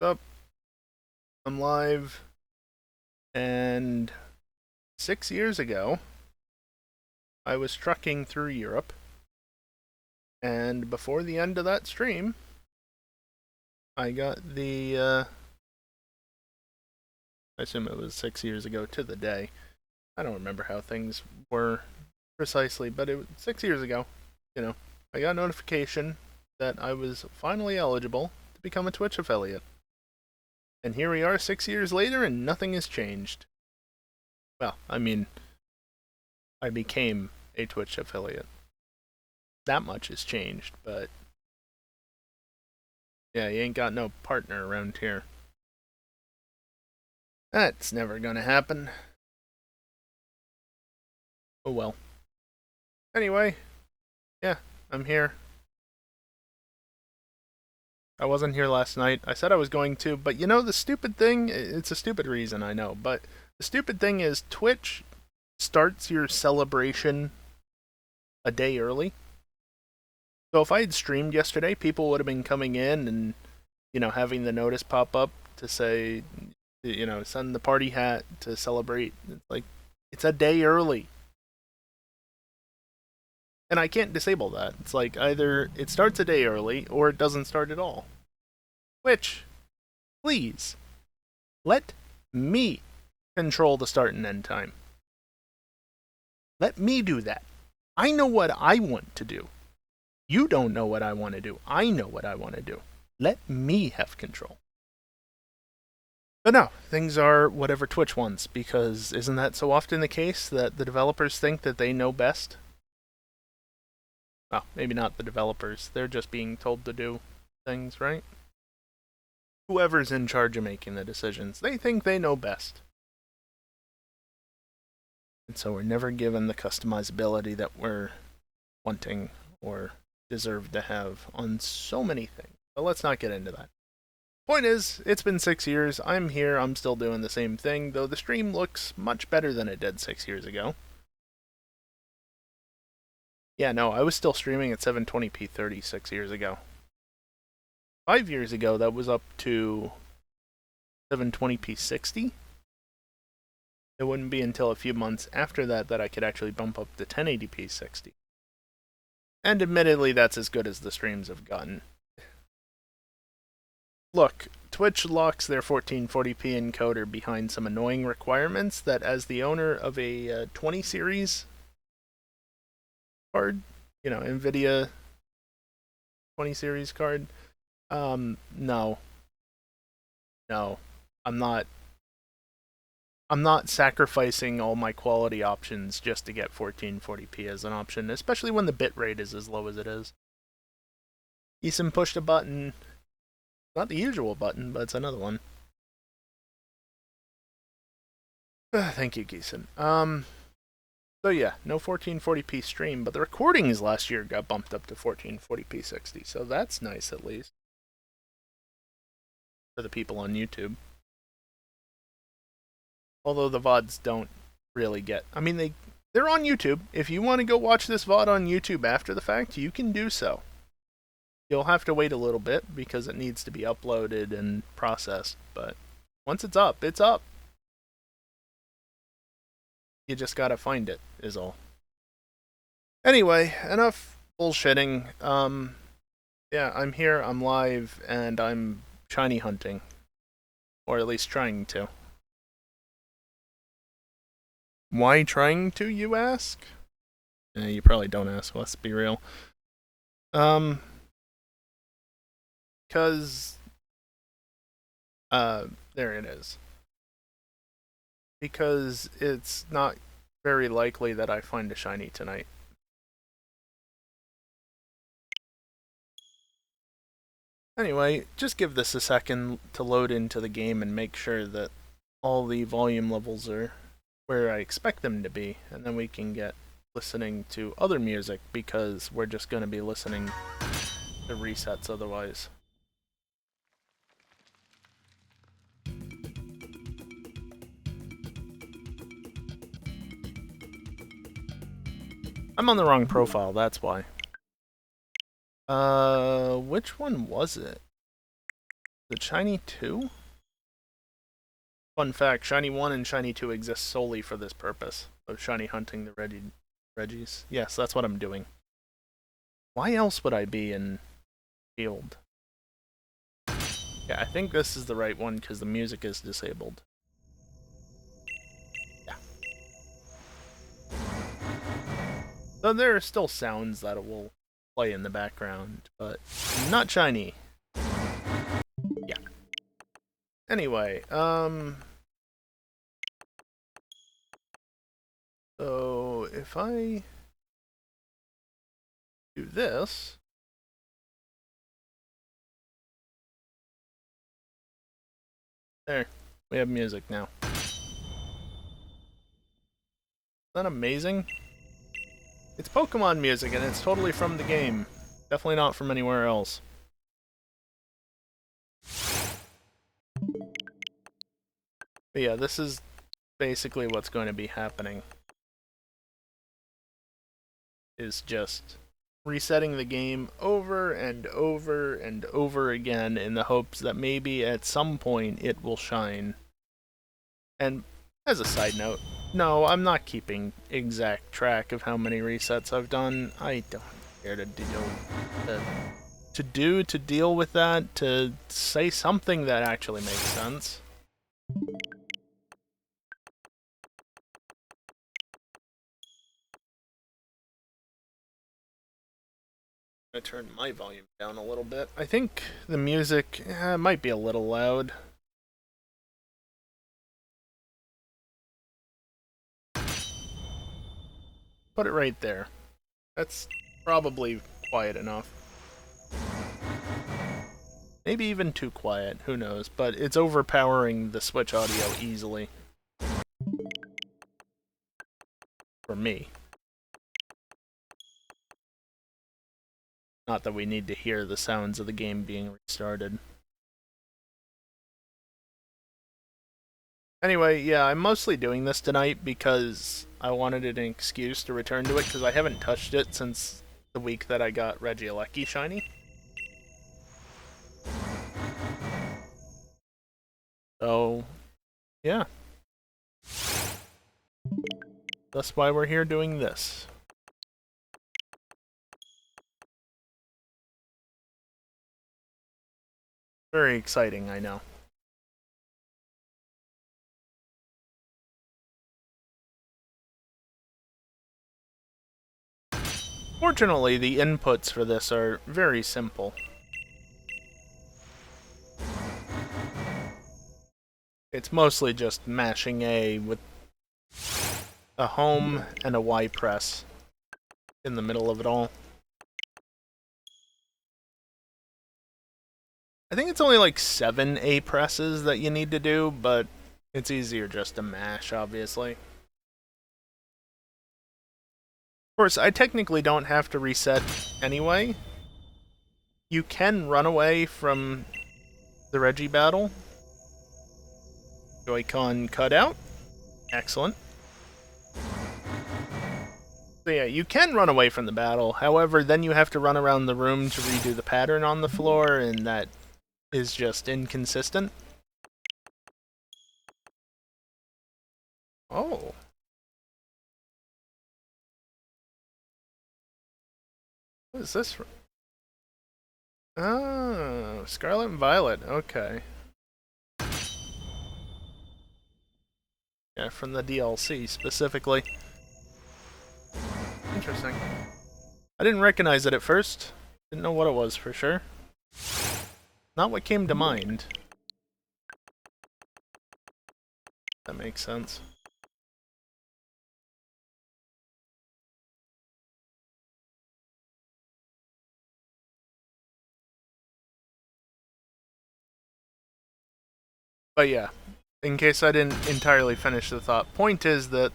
Up, I'm live, and 6 years ago, I was trucking through Europe, and before the end of that stream, I got I assume it was 6 years ago to the day. I don't remember how things were precisely, but it was 6 years ago. You know, I got a notification that I was finally eligible to become a Twitch affiliate. And here we are 6 years later, and nothing has changed. Well, I mean, I became a Twitch affiliate. That much has changed, but yeah, you ain't got no partner around here. That's never gonna happen. Oh well. Anyway, yeah, I'm here. I wasn't here last night. I said I was going to, but you know, the stupid thing, it's a stupid reason, I know, but the stupid thing is Twitch starts your celebration a day early. So if I had streamed yesterday, people would have been coming in and, having the notice pop up to say, send the party hat to celebrate. It's like, it's a day early. And I can't disable that. It's like either it starts a day early or it doesn't start at all. Which, please, let me control the start and end time. Let me do that. I know what I want to do. You don't know what I want to do. I know what I want to do. Let me have control. But no, things are whatever Twitch wants, because isn't that so often the case that the developers think that they know best? Well, maybe not the developers. They're just being told to do things, right? Whoever's in charge of making the decisions, they think they know best. And so we're never given the customizability that we're wanting or deserve to have on so many things. But let's not get into that. Point is, it's been 6 years. I'm here. I'm still doing the same thing, though the stream looks much better than it did 6 years ago. Yeah, no, I was still streaming at 720p 36 years ago. 5 years ago, that was up to 720p 60. It wouldn't be until a few months after that that I could actually bump up to 1080p 60. And admittedly, that's as good as the streams have gotten. Look, Twitch locks their 1440p encoder behind some annoying requirements that, as the owner of a 20 series card, NVIDIA 20 series card, no. I'm not sacrificing all my quality options just to get 1440p as an option, especially when the bitrate is as low as it is. Eason pushed a button. Not the usual button, but it's another one. Thank you, Geeson. So yeah, no 1440p stream, but the recordings last year got bumped up to 1440p 60, so that's nice at least. For the people on YouTube. Although the VODs don't really get... I mean, they're on YouTube. If you want to go watch this VOD on YouTube after the fact, you can do so. You'll have to wait a little bit because it needs to be uploaded and processed, but once it's up, it's up. You just gotta find it, is all. Anyway, enough bullshitting. Yeah, I'm here, I'm live, and I'm shiny hunting. Or at least trying to. Why trying to, you ask? You probably don't ask, let's be real. Because, there it is. Because it's not very likely that I find a shiny tonight. Anyway, just give this a second to load into the game and make sure that all the volume levels are where I expect them to be, and then we can get listening to other music, because we're just going to be listening to resets otherwise. I'm on the wrong profile, that's why. Which one was it? The Shiny 2? Fun fact, Shiny 1 and Shiny 2 exist solely for this purpose of Shiny hunting the Regis. Yes, that's what I'm doing. Why else would I be in Field? Yeah, I think this is the right one because the music is disabled. Yeah. So there are still sounds that it will play in the background, but not Shiny. Yeah. Anyway, so if I do this, there, we have music now. Isn't that amazing? It's Pokemon music and it's totally from the game. Definitely not from anywhere else. But yeah, this is basically what's going to be happening. Is just resetting the game over and over and over again in the hopes that maybe at some point it will shine. And as a side note, no, I'm not keeping exact track of how many resets I've done. I don't care to deal with that, to say something that actually makes sense. I'm gonna turn my volume down a little bit. I think the music might be a little loud. Put it right there. That's probably quiet enough. Maybe even too quiet, who knows, but it's overpowering the Switch audio easily. For me. Not that we need to hear the sounds of the game being restarted. Anyway, yeah, I'm mostly doing this tonight because I wanted an excuse to return to it because I haven't touched it since the week that I got Regidrago shiny. So, yeah. That's why we're here doing this. Very exciting, I know. Fortunately, the inputs for this are very simple. It's mostly just mashing A with a home and a Y press in the middle of it all. I think it's only like 7 A presses that you need to do, but it's easier just to mash, obviously. Of course, I technically don't have to reset anyway. You can run away from the Reggie battle. Joy-Con cutout. Excellent. So yeah, you can run away from the battle. However, then you have to run around the room to redo the pattern on the floor, and that is just inconsistent. Oh. What is this? Oh, Scarlet and Violet. Okay. Yeah, from the DLC specifically. Interesting. I didn't recognize it at first. Didn't know what it was for sure. Not what came to mind. That makes sense. But yeah, in case I didn't entirely finish the thought, point is that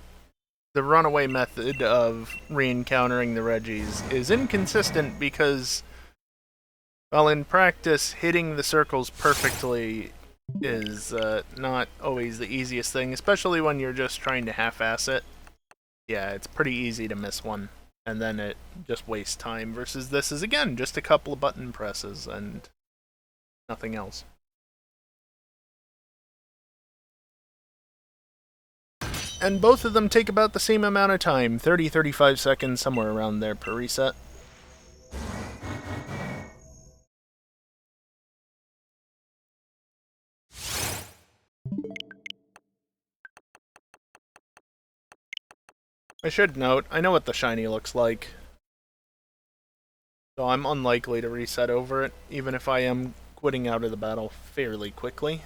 the runaway method of re-encountering the Regis is inconsistent because, well, in practice, hitting the circles perfectly is not always the easiest thing, especially when you're just trying to half-ass it. Yeah, it's pretty easy to miss one, and then it just wastes time, versus this is, again, just a couple of button presses and nothing else. And both of them take about the same amount of time, 30-35 seconds, somewhere around there per reset. I should note, I know what the shiny looks like. So I'm unlikely to reset over it, even if I am quitting out of the battle fairly quickly.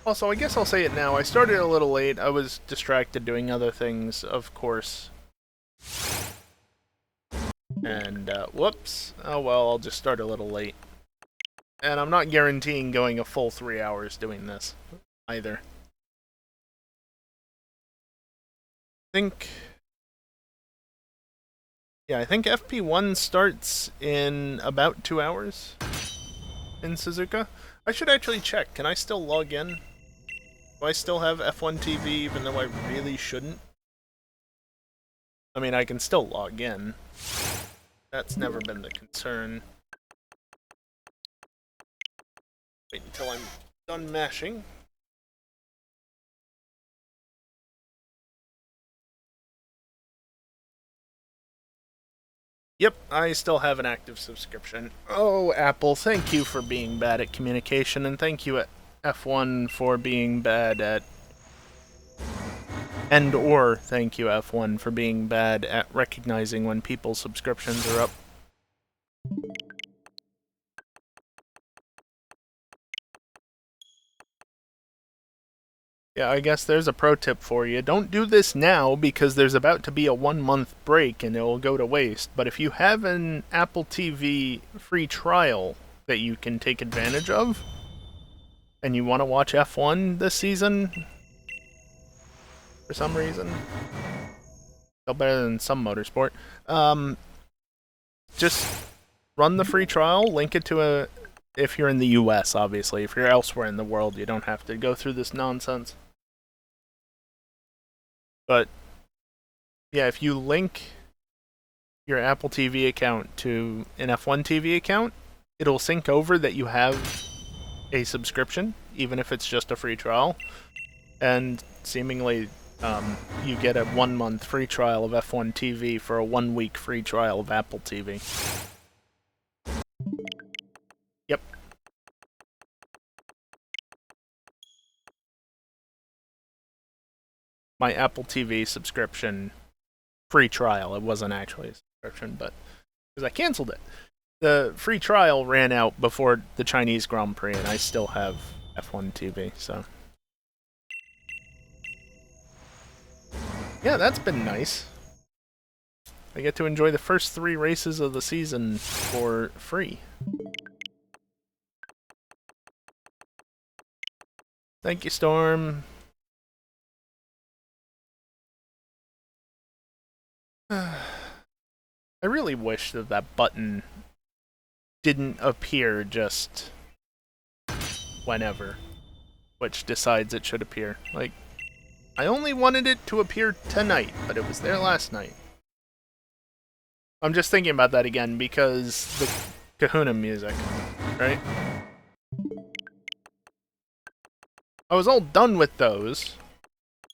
Also, I guess I'll say it now. I started a little late. I was distracted doing other things, of course. And, whoops. Oh well, I'll just start a little late. And I'm not guaranteeing going a full 3 hours doing this, either. I think FP1 starts in about 2 hours in Suzuka. I should actually check. Can I still log in? Do I still have F1 TV even though I really shouldn't? I mean, I can still log in. That's never been the concern. Wait until I'm done mashing. Yep, I still have an active subscription. Oh, Apple, thank you for being bad at communication, and thank you at F1 for being bad at... or thank you, F1, for being bad at recognizing when people's subscriptions are up. Yeah, I guess there's a pro tip for you. Don't do this now because there's about to be a 1-month break and it will go to waste. But if you have an Apple TV free trial that you can take advantage of, and you want to watch F1 this season, for some reason, still better than some motorsport, just run the free trial, link it to a... If you're in the US, obviously. If you're elsewhere in the world, you don't have to go through this nonsense. But, yeah, if you link your Apple TV account to an F1 TV account, it'll sync over that you have a subscription, even if it's just a free trial. And seemingly, you get a 1-month free trial of F1 TV for a 1-week free trial of Apple TV. Yep. My Apple TV subscription free trial. It wasn't actually a subscription, but because I canceled it. The free trial ran out before the Chinese Grand Prix, and I still have F1 TV, so... Yeah, that's been nice. I get to enjoy the first 3 races of the season for free. Thank you, Storm. I really wish that that button didn't appear just whenever, which decides it should appear. Like, I only wanted it to appear tonight, but it was there last night. I'm just thinking about that again because the Kahuna music, right? I was all done with those.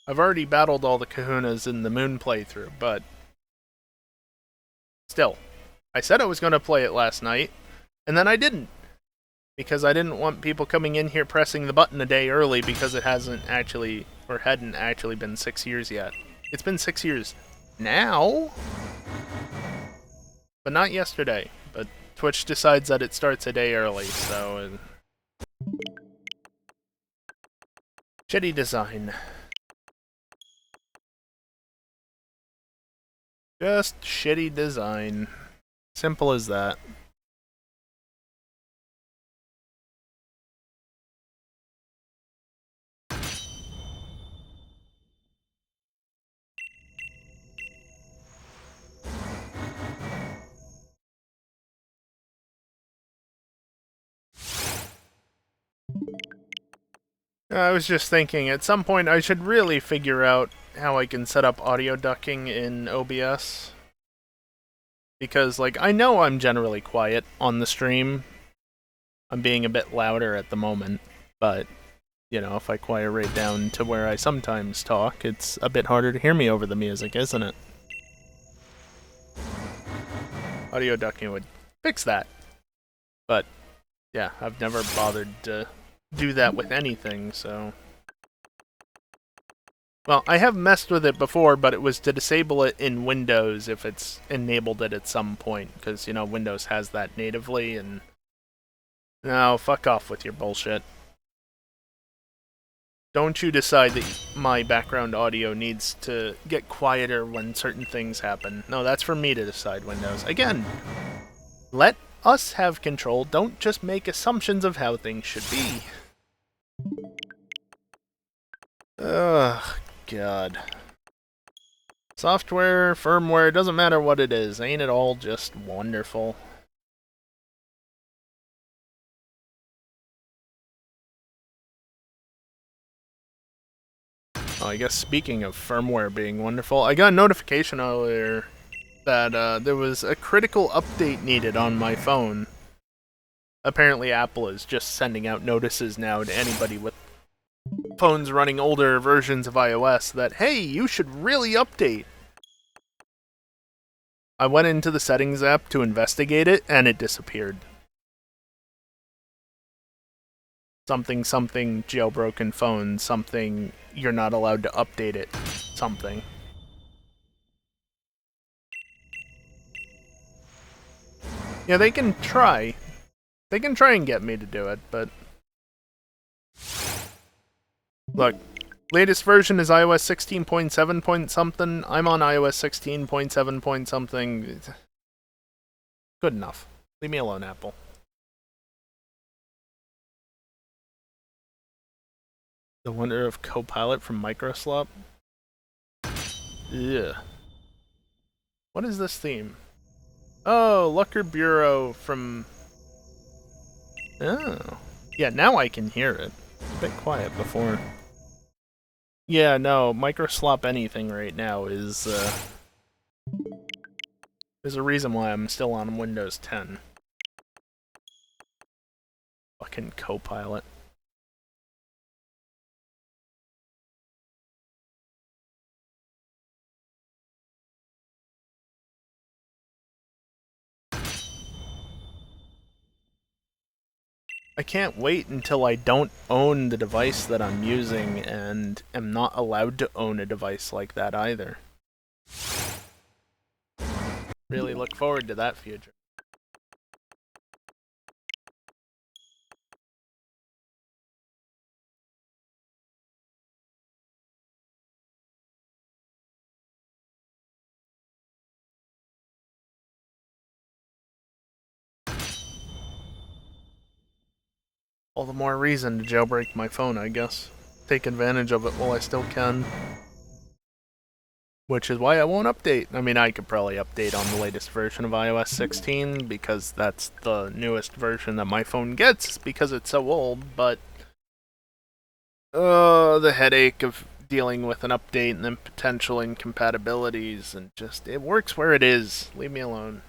I've already battled all the Kahunas in the Moon playthrough, but still, I said I was going to play it last night, and then I didn't. Because I didn't want people coming in here pressing the button a day early because it hadn't actually been 6 years yet. It's been 6 years now, but not yesterday. But Twitch decides that it starts a day early, so... Shitty design. Just shitty design. Simple as that. I was just thinking, at some point I should really figure out how I can set up audio ducking in OBS. Because, like, I know I'm generally quiet on the stream. I'm being a bit louder at the moment, but, you know, if I quiet right down to where I sometimes talk, it's a bit harder to hear me over the music, isn't it? Audio ducking would fix that. But, yeah, I've never bothered to do that with anything, so... Well, I have messed with it before, but it was to disable it in Windows if it's enabled it at some point, because, you know, Windows has that natively, and... No, fuck off with your bullshit. Don't you decide that my background audio needs to get quieter when certain things happen. No, that's for me to decide, Windows. Again, let us have control. Don't just make assumptions of how things should be. Ugh, God. Software, firmware, doesn't matter what it is. Ain't it all just wonderful? Oh, I guess speaking of firmware being wonderful, I got a notification earlier that there was a critical update needed on my phone. Apparently Apple is just sending out notices now to anybody with phones running older versions of iOS that, hey, you should really update. I went into the settings app to investigate it, and it disappeared. Something, something, jailbroken phone, something, you're not allowed to update it, something. Yeah, they can try. They can try and get me to do it, but... Look, latest version is iOS 16.7 point something. I'm on iOS 16.7 point something. Good enough. Leave me alone, Apple. The Wonder of Copilot from Microslop? Ugh. What is this theme? Oh, Lucker Bureau from... Oh. Yeah, now I can hear it. A bit quiet before. Yeah, no, Microslop anything right now is, there's a reason why I'm still on Windows 10. Fucking Copilot. I can't wait until I don't own the device that I'm using and am not allowed to own a device like that either. Really look forward to that future. All the more reason to jailbreak my phone, I guess. Take advantage of it while I still can. Which is why I won't update. I mean, I could probably update on the latest version of iOS 16 because that's the newest version that my phone gets because it's so old, but... the headache of dealing with an update and then potential incompatibilities and just... It works where it is. Leave me alone.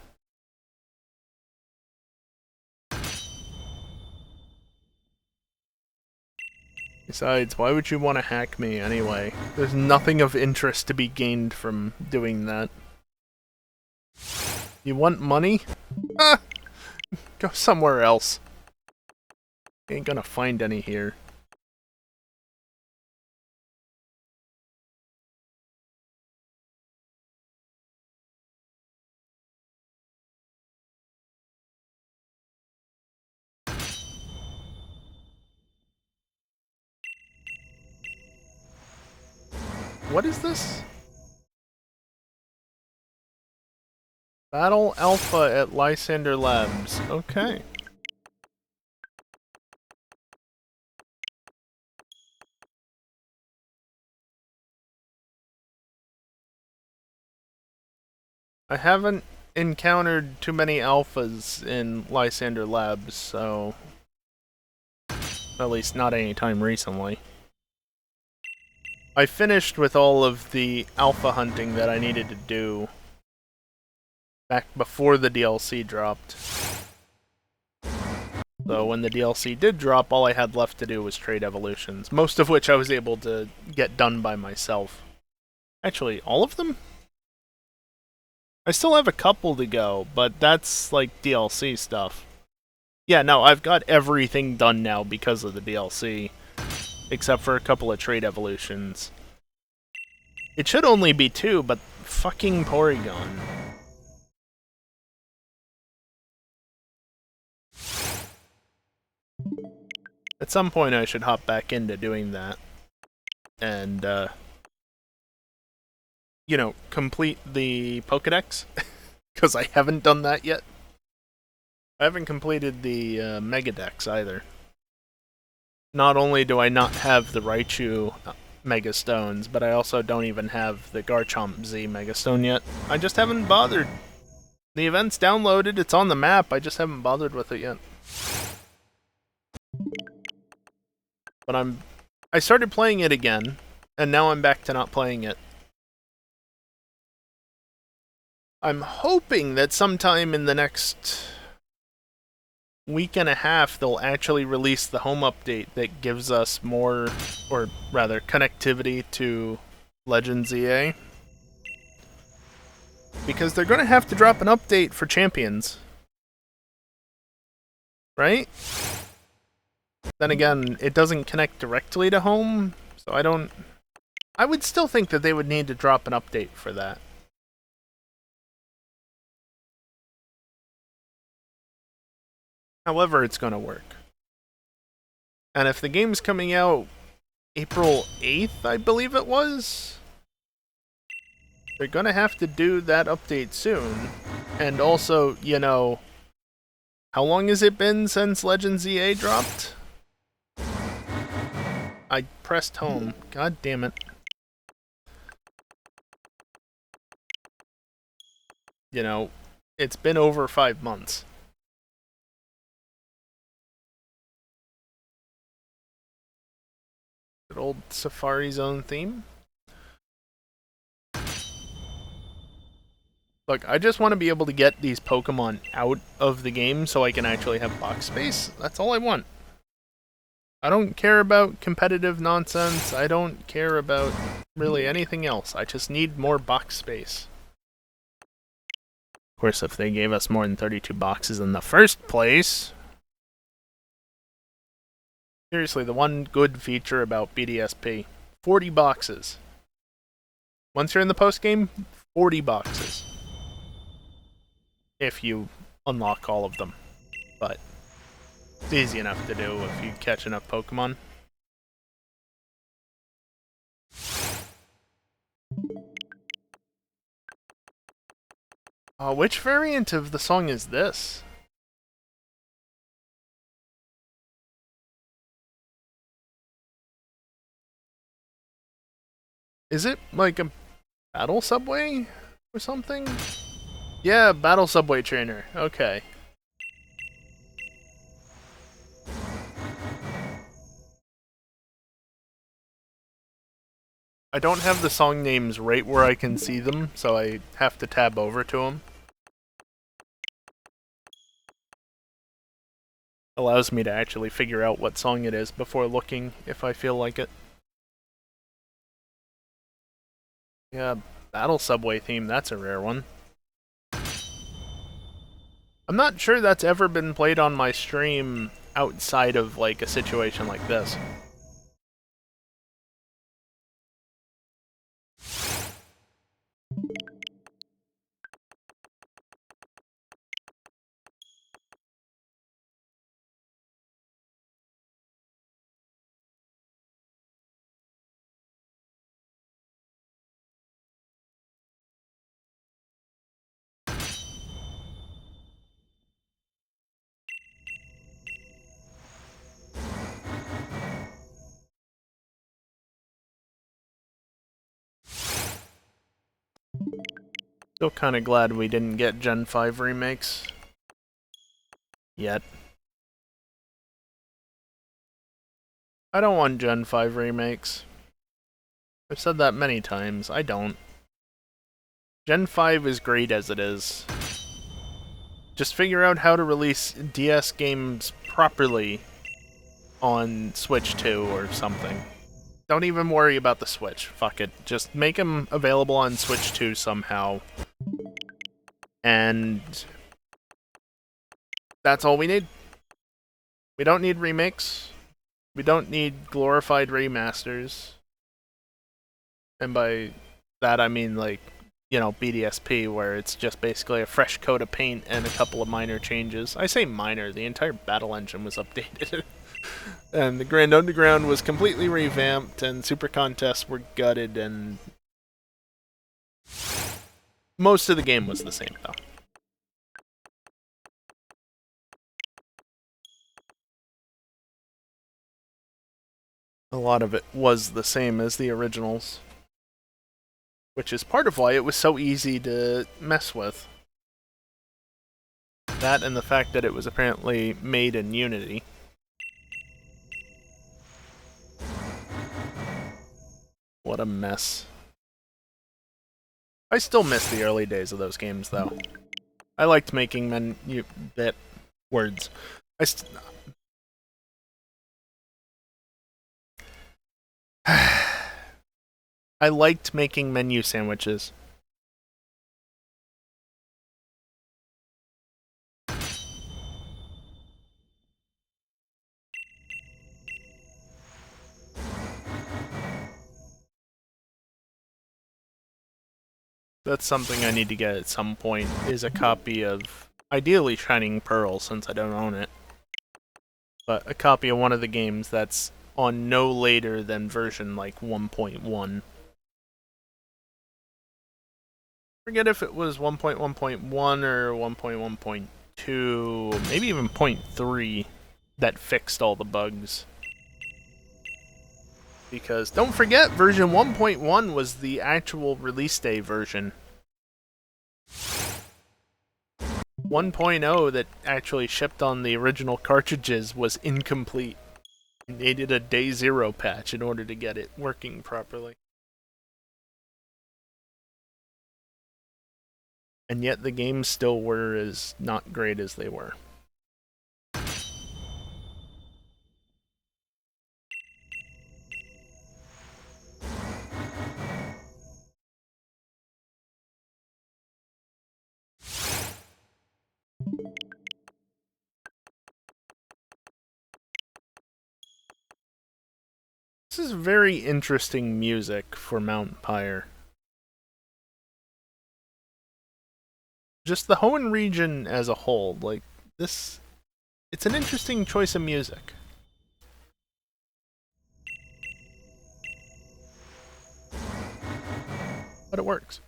Besides, why would you want to hack me anyway? There's nothing of interest to be gained from doing that. You want money? Ah! Go somewhere else. Ain't gonna find any here. What is this? Battle Alpha at Lysander Labs. Okay. I haven't encountered too many alphas in Lysander Labs, so... At least not any time recently. I finished with all of the alpha hunting that I needed to do. back before the DLC dropped. So when the DLC did drop, all I had left to do was trade evolutions, most of which I was able to get done by myself. Actually, all of them? I still have a couple to go, but that's like DLC stuff. Yeah, no, I've got everything done now because of the DLC, except for a couple of trade evolutions. It should only be 2, but fucking Porygon. At some point I should hop back into doing that. And, you know, complete the Pokedex. Because I haven't done that yet. I haven't completed the Megadex either. Not only do I not have the Raichu Mega Stones, but I also don't even have the Garchomp Z Mega Stone yet. I just haven't bothered. The event's downloaded, it's on the map, I just haven't bothered with it yet. But I started playing it again, and now I'm back to not playing it. I'm hoping that sometime in the next week and a half they'll actually release the home update that gives us more, or rather, connectivity to Legends EA. Because they're going to have to drop an update for Champions. Right? Then again, it doesn't connect directly to home, so I would still think that they would need to drop an update for that. However, it's going to work. And if the game's coming out April 8th, I believe it was, they're going to have to do that update soon. And also, you know, how long has it been since Legends EA dropped? I pressed home. God damn it. You know, it's been over 5 months. Good old Safari Zone theme. Look, I just want to be able to get these Pokemon out of the game so I can actually have box space. That's all I want. I don't care about competitive nonsense. I don't care about really anything else. I just need more box space. Of course, if they gave us more than 32 boxes in the first place... Seriously, the one good feature about BDSP. 40 boxes. Once you're in the post-game, 40 boxes. If you unlock all of them. But it's easy enough to do if you catch enough Pokemon. Which variant of the song is this? Is it like a Battle Subway or something? Yeah, Battle Subway Trainer. Okay. I don't have the song names right where I can see them, so I have to tab over to them. Allows me to actually figure out what song it is before looking if I feel like it. Yeah, Battle Subway theme, that's a rare one. I'm not sure that's ever been played on my stream outside of like a situation like this. Still kinda glad we didn't get Gen 5 remakes. Yet. I don't want Gen 5 remakes. I've said that many times. I don't. Gen 5 is great as it is. Just figure out how to release DS games properly on Switch 2 or something. Don't even worry about the Switch. Fuck it. Just make them available on Switch 2 somehow. And that's all we need. We don't need remakes. We don't need glorified remasters. And by that I mean, like, you know, BDSP, where it's just basically a fresh coat of paint and a couple of minor changes. I say minor, the entire battle engine was updated. And the Grand Underground was completely revamped, and Super Contests were gutted, and most of the game was the same, though. A lot of it was the same as the originals, which is part of why it was so easy to mess with. That and the fact that it was apparently made in Unity. What a mess. I still miss the early days of those games, though. I liked making menu bit words. I liked making menu sandwiches. That's something I need to get at some point, is a copy of, ideally Shining Pearl, since I don't own it, but a copy of one of the games that's on no later than version, like, 1.1. Forget if it was 1.1.1 or 1.1.2, maybe even 0.3, that fixed all the bugs. Because don't forget, version 1.1 was the actual release day version. 1.0 that actually shipped on the original cartridges was incomplete. They needed a day zero patch in order to get it working properly. And yet the games still were as not great as they were. This is very interesting music for Mount Pyre. Just the Hoenn region as a whole, like, this, it's an interesting choice of music. But it works.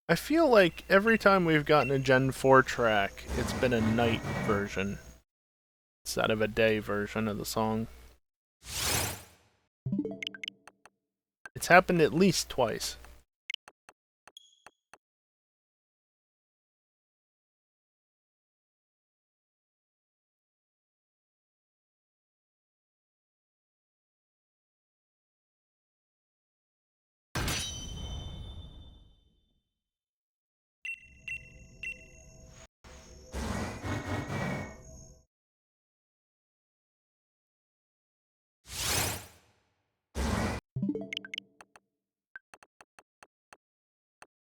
I feel like every time we've gotten a Gen 4 track, it's been a night version instead of a day version of the song. It's happened at least twice.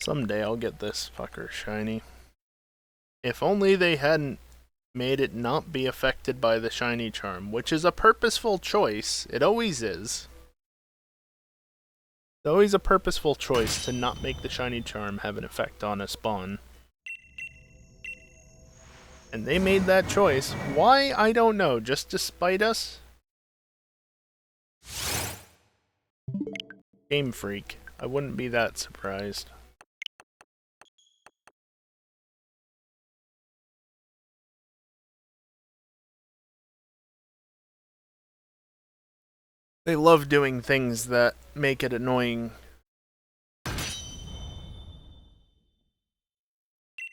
Someday I'll get this fucker shiny. If only they hadn't made it not be affected by the shiny charm, which is a purposeful choice. It always is. It's always a purposeful choice to not make the shiny charm have an effect on a spawn. And they made that choice. Why? I don't know. Just to spite us? Game Freak. I wouldn't be that surprised. They love doing things that make it annoying.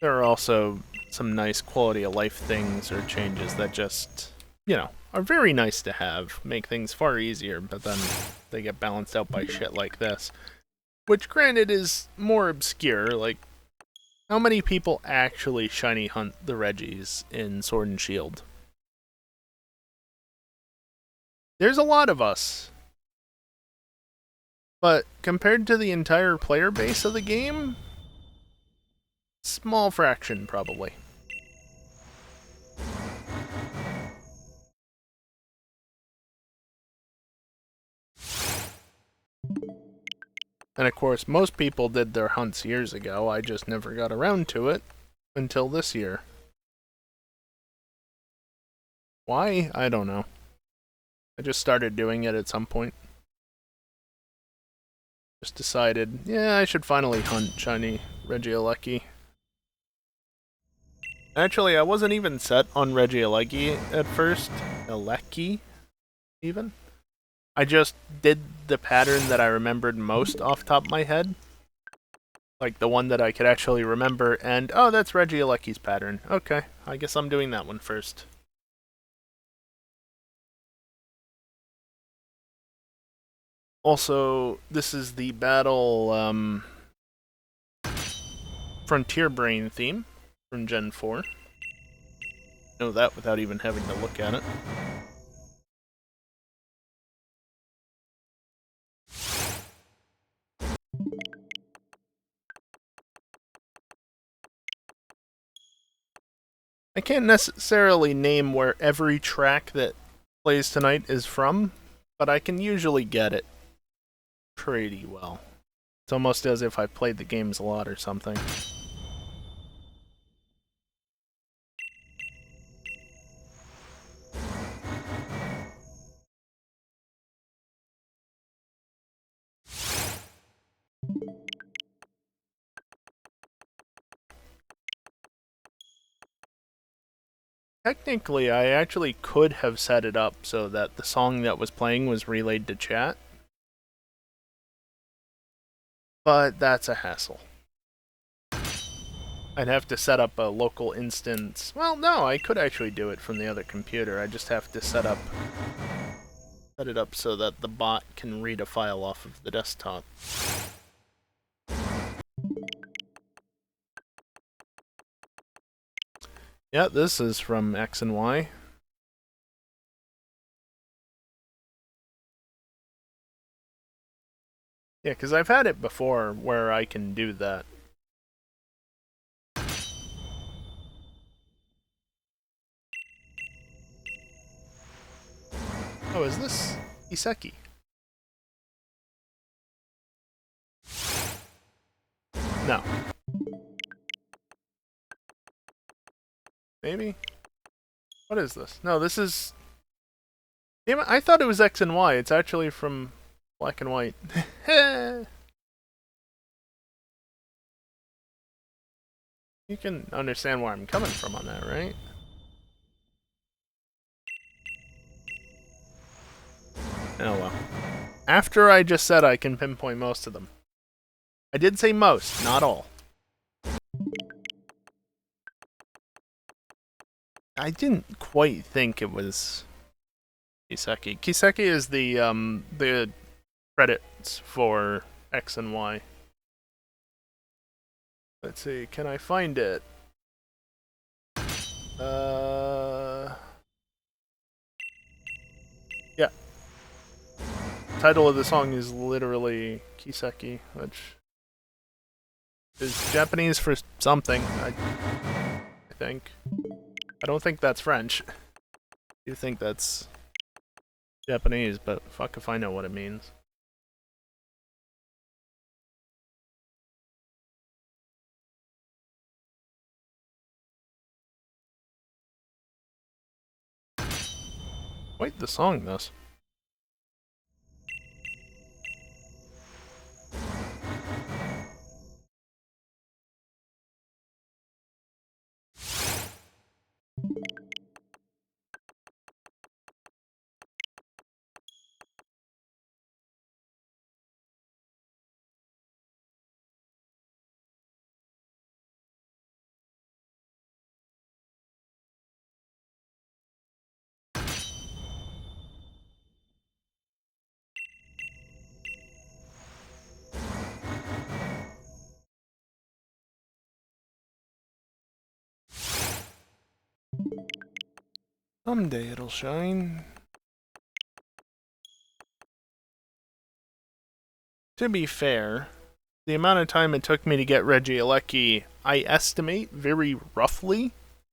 There are also some nice quality of life things or changes that just, are very nice to have, make things far easier, but then they get balanced out by shit like this. Which, granted, is more obscure. Like, how many people actually shiny hunt the Regis in Sword and Shield? There's a lot of us. But compared to the entire player base of the game, small fraction, probably. And of course, most people did their hunts years ago. I just never got around to it until this year. Why? I don't know. I just started doing it at some point. Just decided, yeah, I should finally hunt shiny Regieleki. Actually, I wasn't even set on Regieleki at first. Eleki, even. I just did the pattern that I remembered most off the top of my head. Like the one that I could actually remember, and oh, that's Regieleki's pattern. Okay, I guess I'm doing that one first. Also, this is the battle Frontier Brain theme from Gen 4. Know that without even having to look at it. I can't necessarily name where every track that plays tonight is from, but I can usually get it pretty well. It's almost as if I've played the games a lot or something. Technically, I actually could have set it up so that the song that was playing was relayed to chat, but that's a hassle. I'd have to set up a local instance. Well, no, I could actually do it from the other computer. I just have to set it up so that the bot can read a file off of the desktop. Yeah, this is from X and Y. Yeah, because I've had it before where I can do that. Oh, is this Iseki? No. Maybe? What is this? No, this is... Damn it, I thought it was X and Y. It's actually from Black and White. You can understand where I'm coming from on that, right? Oh well. After I just said I can pinpoint most of them. I did say most, not all. I didn't quite think it was Kiseki. Kiseki is the credits for X and Y. Let's see, can I find it? Yeah. Title of the song is literally Kiseki, which is Japanese for something, I think. I don't think that's French. I do think that's Japanese, but fuck if I know what it means. Quite the song, this. Someday it'll shine. To be fair, the amount of time it took me to get Regieleki, I estimate very roughly,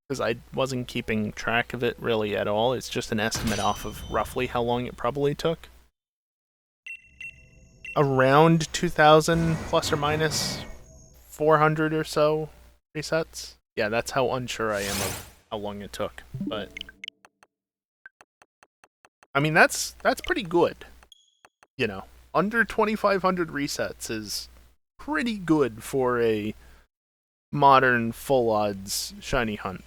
because I wasn't keeping track of it really at all. It's just an estimate off of roughly how long it probably took. Around 2,000 plus or minus 400 or so resets. Yeah, that's how unsure I am of how long it took. But I mean, that's pretty good. You know, under 2,500 resets is pretty good for a modern full odds shiny hunt.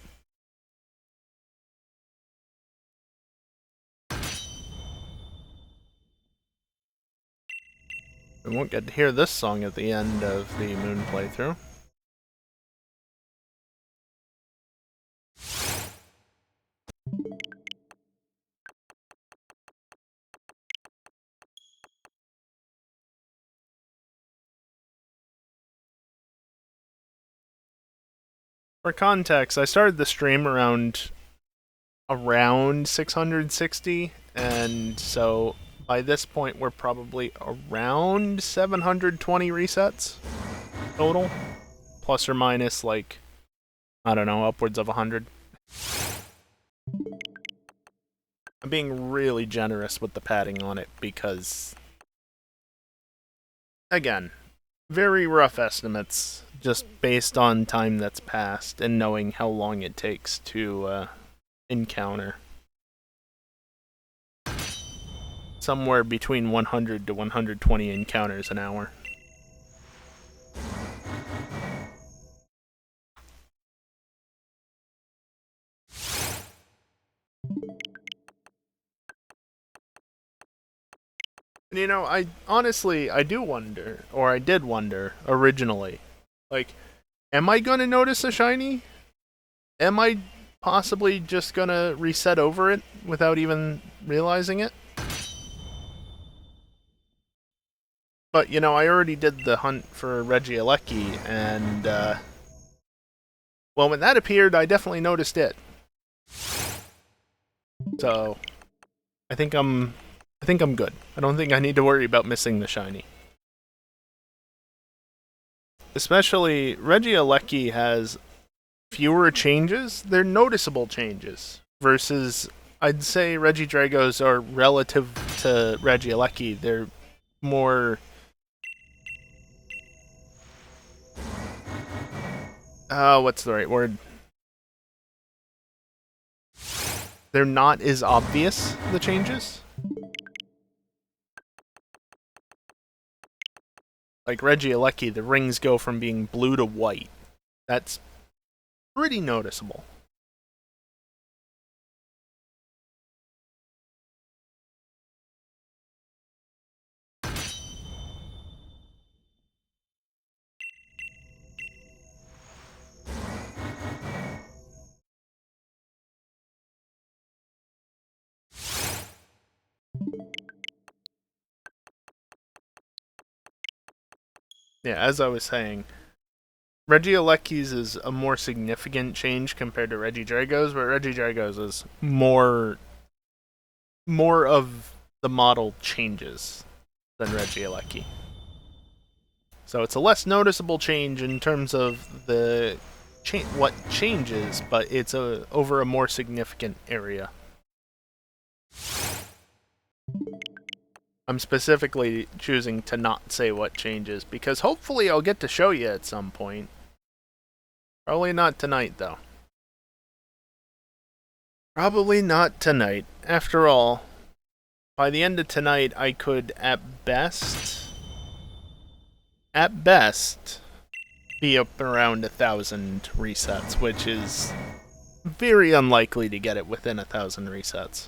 We won't get to hear this song at the end of the Moon playthrough. For context, I started the stream around 660, and so by this point we're probably around 720 resets total, plus or minus, like, I don't know, upwards of 100. I'm being really generous with the padding on it because, again, very rough estimates, just based on time that's passed and knowing how long it takes to encounter. Somewhere between 100 to 120 encounters an hour. And you know, I do wonder, or I did wonder originally, like, am I gonna notice a shiny? Am I possibly just gonna reset over it without even realizing it? But, you know, I already did the hunt for Regieleki, and, well, when that appeared, I definitely noticed it. So, I think I'm good. I don't think I need to worry about missing the shiny. Especially, Regieleki has fewer changes. They're noticeable changes. Versus, I'd say Regidragos are relative to Regieleki. They're more... what's the right word? They're not as obvious, the changes. Like Regieleki, the rings go from being blue to white. That's pretty noticeable. Yeah, as I was saying, Regieleki's is a more significant change compared to Regidrago's, but Regidrago's is more of the model changes than Regieleki. So it's a less noticeable change in terms of the what changes, but it's over a more significant area. I'm specifically choosing to not say what changes, because hopefully I'll get to show you at some point. Probably not tonight, though. Probably not tonight. After all, by the end of tonight, I could, at best, be up around 1,000 resets, which is very unlikely to get it within 1,000 resets.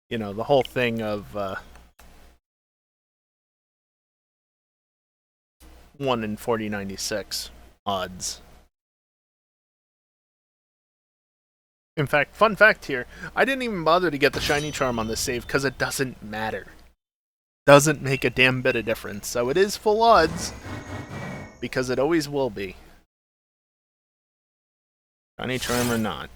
You know, the whole thing of 1 in 4096 odds. In fact, fun fact here, I didn't even bother to get the shiny charm on this save because it doesn't matter. Doesn't make a damn bit of difference. So it is full odds, because it always will be. Shiny Charm or not.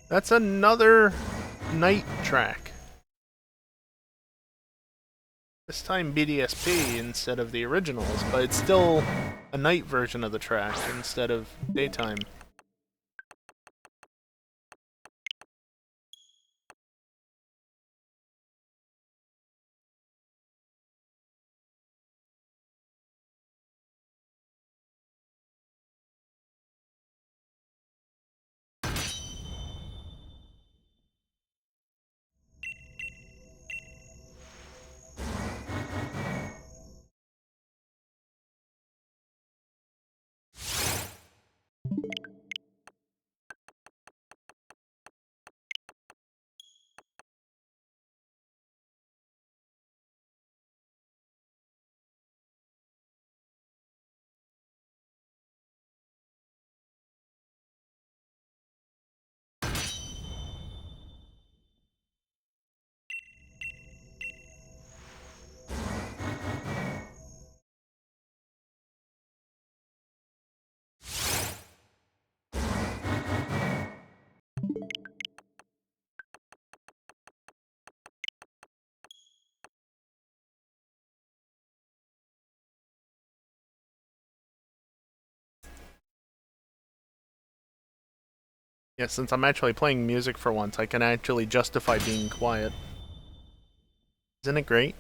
That's another night track. This time BDSP instead of the originals, but it's still a night version of the track instead of daytime. Yeah, since I'm actually playing music for once, I can actually justify being quiet. Isn't it great?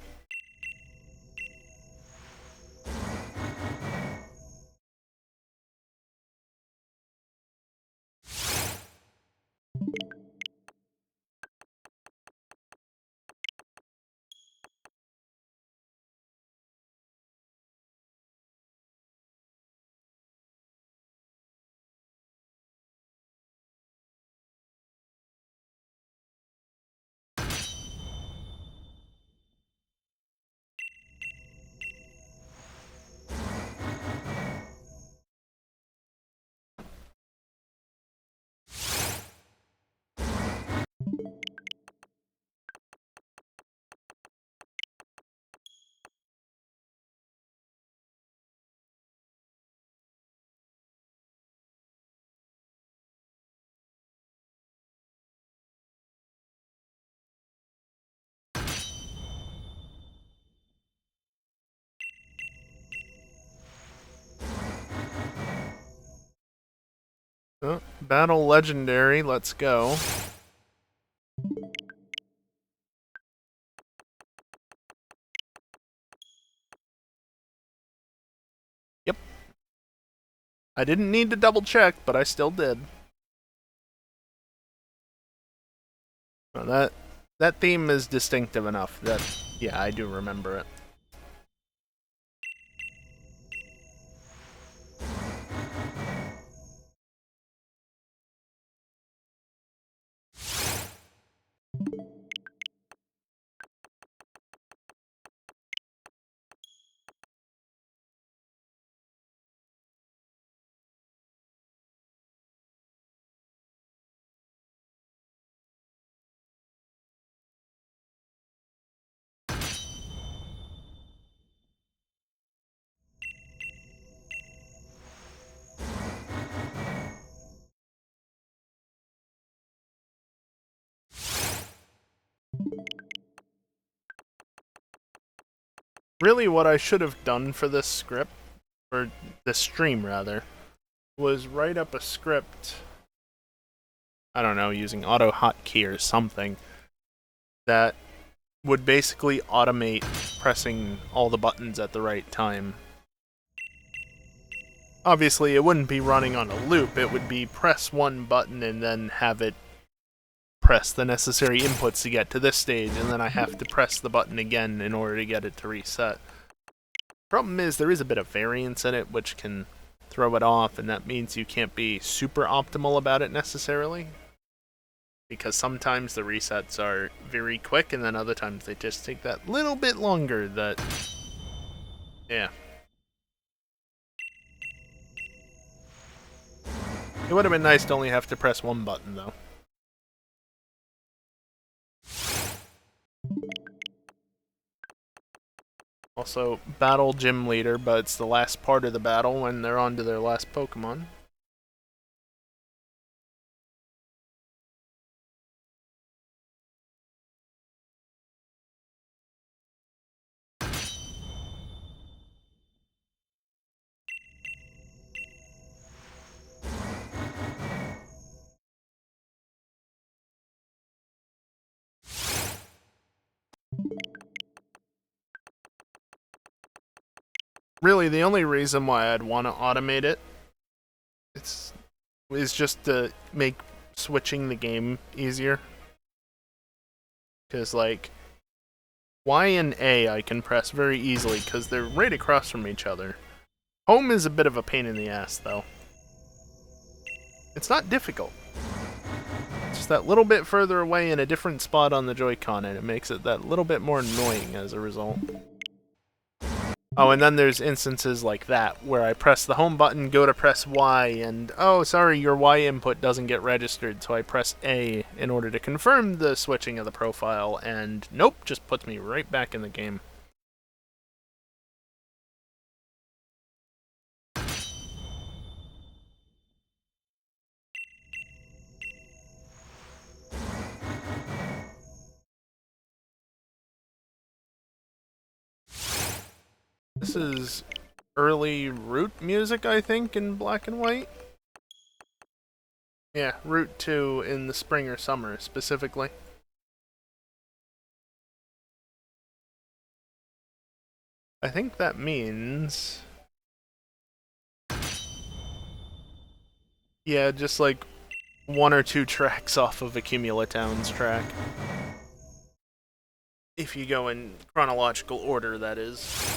Oh, battle legendary, let's go. Yep. I didn't need to double check, but I still did. Well, that theme is distinctive enough that, yeah, I do remember it. Really, what I should have done for this script, or this stream rather, was write up a script, I don't know, using auto hotkey or something, that would basically automate pressing all the buttons at the right time. Obviously, it wouldn't be running on a loop, it would be press one button and then have it press the necessary inputs to get to this stage, and then I have to press the button again in order to get it to reset. Problem is, there is a bit of variance in it, which can throw it off, and that means you can't be super optimal about it necessarily. because sometimes the resets are very quick, and then other times they just take that little bit longer. Yeah. It would have been nice to only have to press one button, though. Also, battle gym leader, but it's the last part of the battle when they're on to their last Pokemon. Really, the only reason why I'd want to automate it is just to make switching the game easier. Because, like, Y and A I can press very easily because they're right across from each other. Home is a bit of a pain in the ass, though. It's not difficult. It's just that little bit further away in a different spot on the Joy-Con, and it makes it that little bit more annoying as a result. Oh, and then there's instances like that, where I press the home button, go to press Y, and oh, sorry, your Y input doesn't get registered, so I press A in order to confirm the switching of the profile, and nope, just puts me right back in the game. This is early Root music, I think, in black and white. Yeah, Route 2 in the spring or summer, specifically. I think that means... yeah, just like one or two tracks off of Accumulatown's track. If you go in chronological order, that is.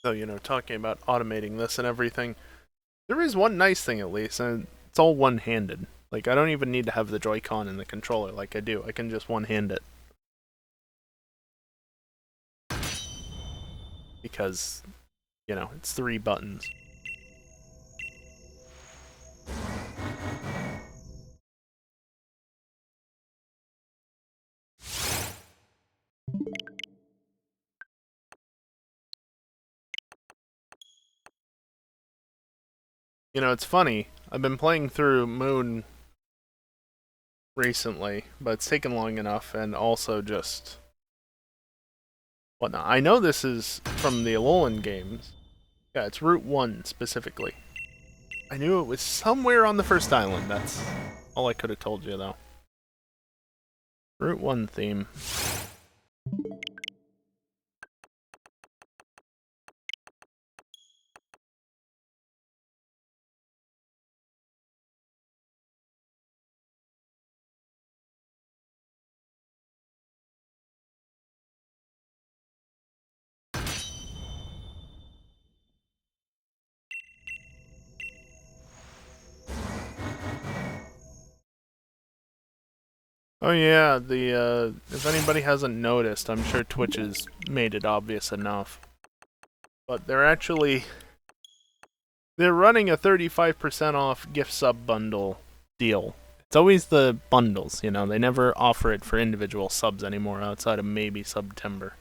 So, you know, talking about automating this and everything, there is one nice thing at least, and it's all one-handed. Like, I don't even need to have the Joy-Con and the controller like I do. I can just one-hand it. Because, you know, it's 3 buttons. You know, it's funny. I've been playing through Moon recently, but it's taken long enough, and also just whatnot. I know this is from the Alolan games. Yeah, it's Route 1 specifically. I knew it was somewhere on the first island. That's all I could have told you, though. Route 1 theme. Oh yeah, if anybody hasn't noticed, I'm sure Twitch has made it obvious enough. But they're running a 35% off gift sub bundle deal. It's always the bundles, you know, they never offer it for individual subs anymore outside of maybe September.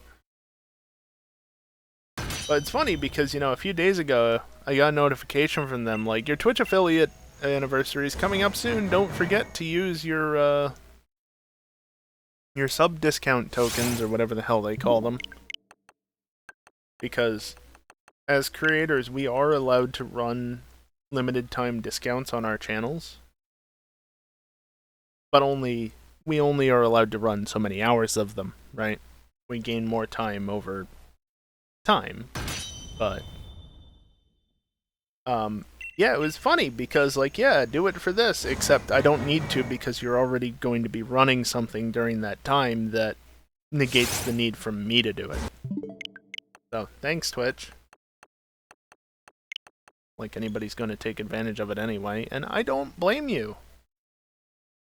But it's funny because, you know, a few days ago, I got a notification from them like, your Twitch affiliate anniversary is coming up soon. Don't forget to use your sub discount tokens or whatever the hell they call them. Because as creators, we are allowed to run limited time discounts on our channels, but we only are allowed to run so many hours of them, right? We gain more time over time, but yeah, it was funny because like, yeah, do it for this, except I don't need to because you're already going to be running something during that time that negates the need for me to do it. So, thanks Twitch. Like anybody's going to take advantage of it anyway, and I don't blame you.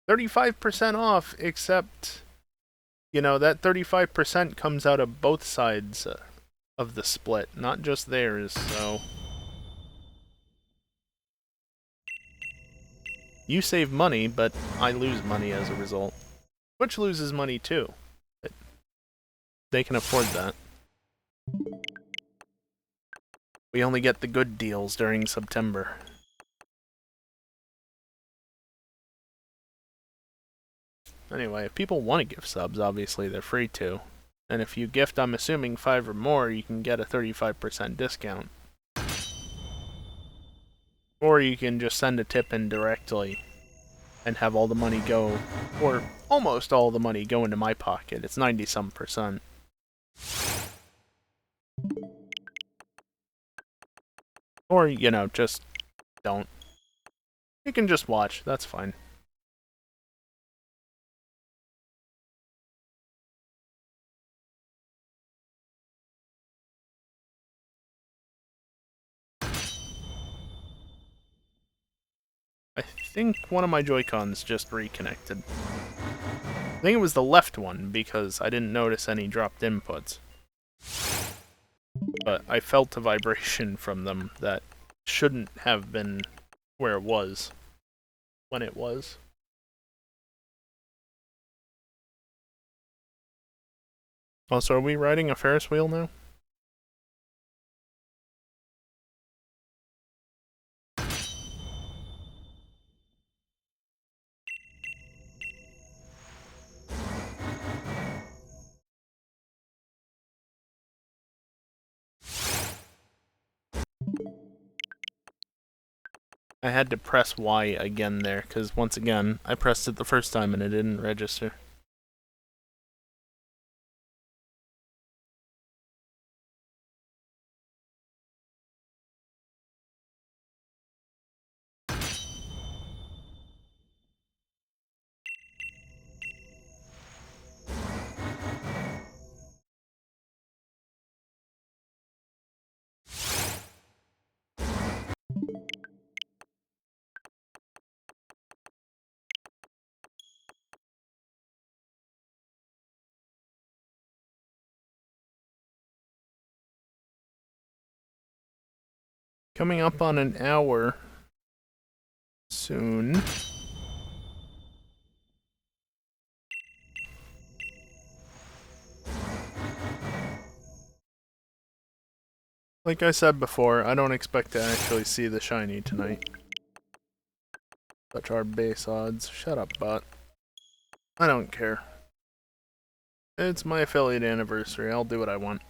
35% off, except, you know, that 35% comes out of both sides of the split, not just theirs, so... You save money, but I lose money as a result. Twitch loses money too. But they can afford that. We only get the good deals during September. Anyway, if people want to give subs, obviously they're free to. And if you gift, I'm assuming 5 or more, you can get a 35% discount. Or you can just send a tip in directly and have all the money go, or almost all the money go into my pocket. It's 90-some%. Or, you know, just don't. You can just watch, that's fine. I think one of my Joy-Cons just reconnected. I think it was the left one, because I didn't notice any dropped inputs. But I felt a vibration from them that shouldn't have been where it was when it was. Also, are we riding a Ferris wheel now? I had to press Y again there, because once again, I pressed it the first time and it didn't register. Coming up on an hour soon. Like I said before, I don't expect to actually see the shiny tonight. Such are base odds. Shut up, bot. I don't care. It's my affiliate anniversary. I'll do what I want.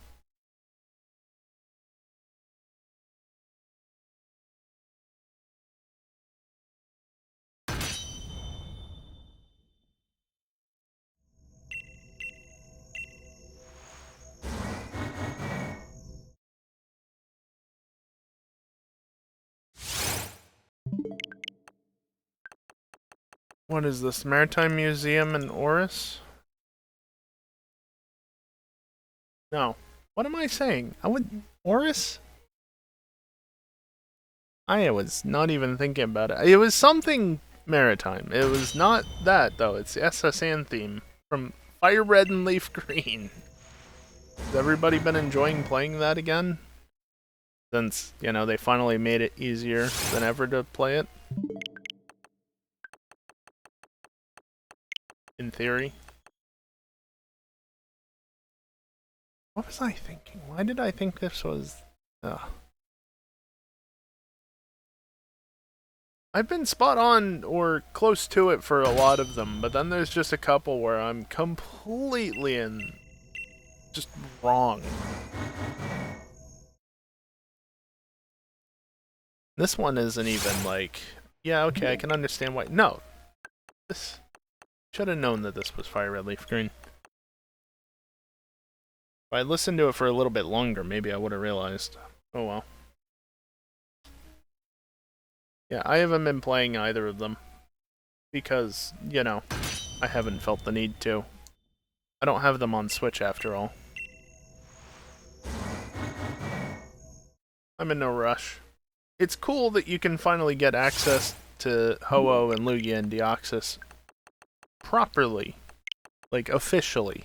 What is this? Maritime Museum in Oris? No. What am I saying? Oris? I was not even thinking about it. It was something maritime. It was not that, though. It's the SS Anthem from Fire Red and Leaf Green. Has everybody been enjoying playing that again? Since, you know, they finally made it easier than ever to play it. In theory. What was I thinking? Why did I think this was... I've been spot on or close to it for a lot of them, but then there's just a couple where I'm completely just wrong. This one isn't even like, yeah, okay, I can understand why. No, this should have known that this was Fire Red Leaf Green. If I listened to it for a little bit longer, maybe I would have realized. Oh well. Yeah, I haven't been playing either of them because, you know, I haven't felt the need to. I don't have them on Switch after all. I'm in no rush. It's cool that you can finally get access to Ho-Oh and Lugia and Deoxys properly, like officially,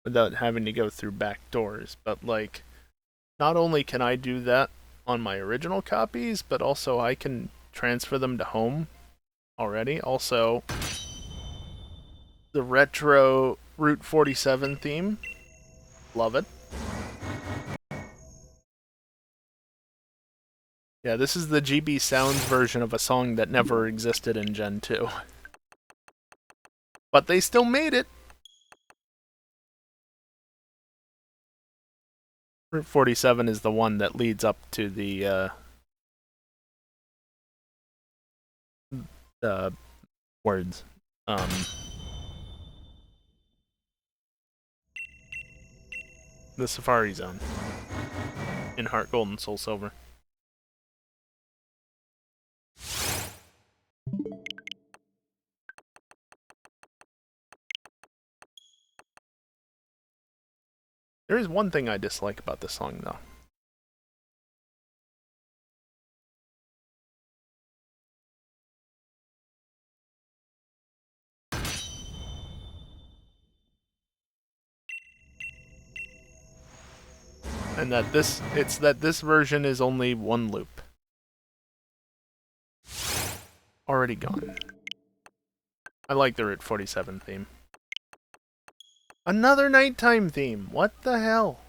without having to go through back doors. But like, not only can I do that on my original copies, but also I can transfer them to home already. Also, the retro Route 47 theme, love it. Yeah, this is the GB Sounds version of a song that never existed in Gen 2. But they still made it. Route 47 is the one that leads up to the words. The Safari Zone in Heart Gold and Soul Silver. There is one thing I dislike about this song, though. And that this version is only one loop. Already gone. I like the Route 47 theme. Another nighttime theme. What the hell?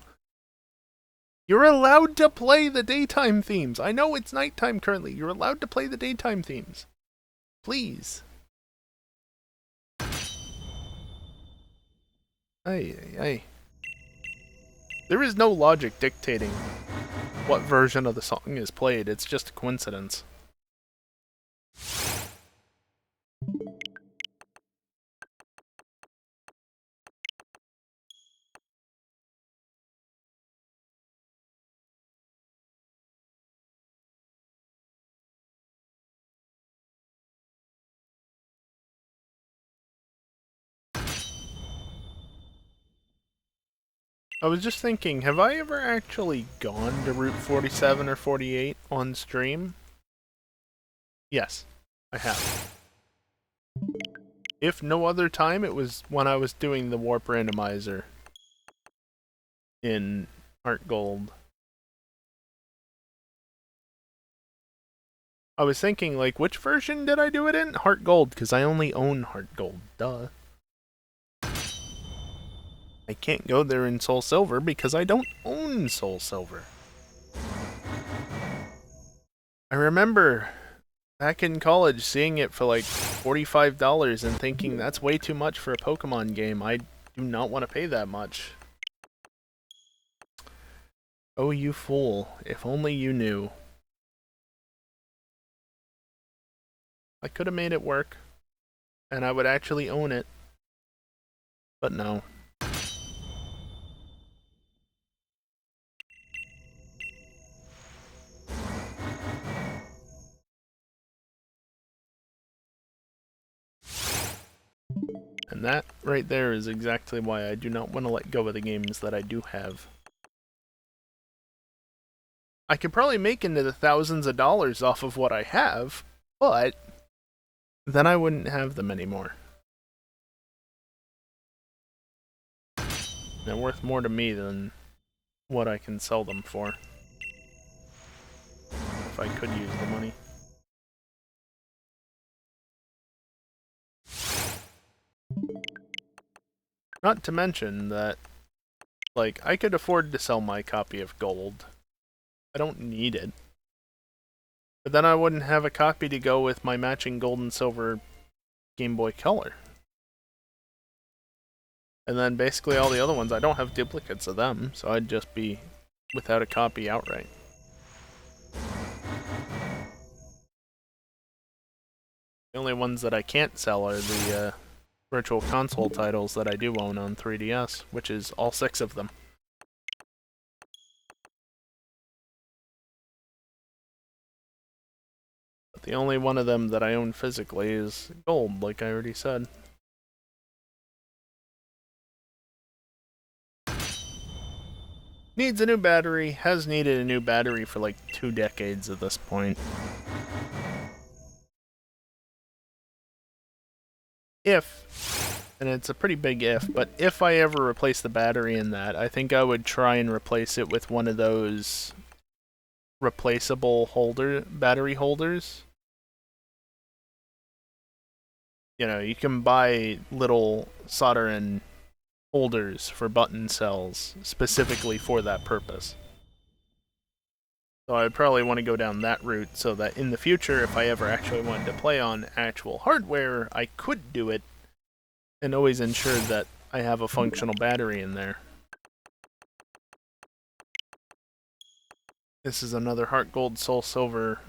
You're allowed to play the daytime themes. I know it's nighttime currently. You're allowed to play the daytime themes. Please. Hey. There is no logic dictating what version of the song is played. It's just a coincidence. I was just thinking, have I ever actually gone to Route 47 or 48 on stream? Yes, I have. If no other time, it was when I was doing the Warp Randomizer in Heart Gold. I was thinking, like, which version did I do it in? Heart Gold, because I only own Heart Gold. Duh. I can't go there in Soul Silver because I don't own Soul Silver. I remember back in college seeing it for like $45 and thinking that's way too much for a Pokemon game. I do not want to pay that much. Oh, you fool. If only you knew. I could have made it work, and I would actually own it. But no. And that right there is exactly why I do not want to let go of the games that I do have. I could probably make into the thousands of dollars off of what I have, but then I wouldn't have them anymore. They're worth more to me than what I can sell them for. If I could use the money. Not to mention that, like, I could afford to sell my copy of Gold. I don't need it. But then I wouldn't have a copy to go with my matching Gold and Silver Game Boy Color. And then basically all the other ones, I don't have duplicates of them, so I'd just be without a copy outright. The only ones that I can't sell are the Virtual Console titles that I do own on 3DS, which is all 6 of them. But the only one of them that I own physically is gold, like I already said. Needs a new battery, has needed a new battery for like 2 decades at this point. If, and it's a pretty big if, but if I ever replace the battery in that, I think I would try and replace it with one of those replaceable battery holders. You know, you can buy little soldering holders for button cells specifically for that purpose. So I'd probably want to go down that route so that in the future, if I ever actually wanted to play on actual hardware, I could do it and always ensure that I have a functional battery in there. This is another Heart Gold Soul Silver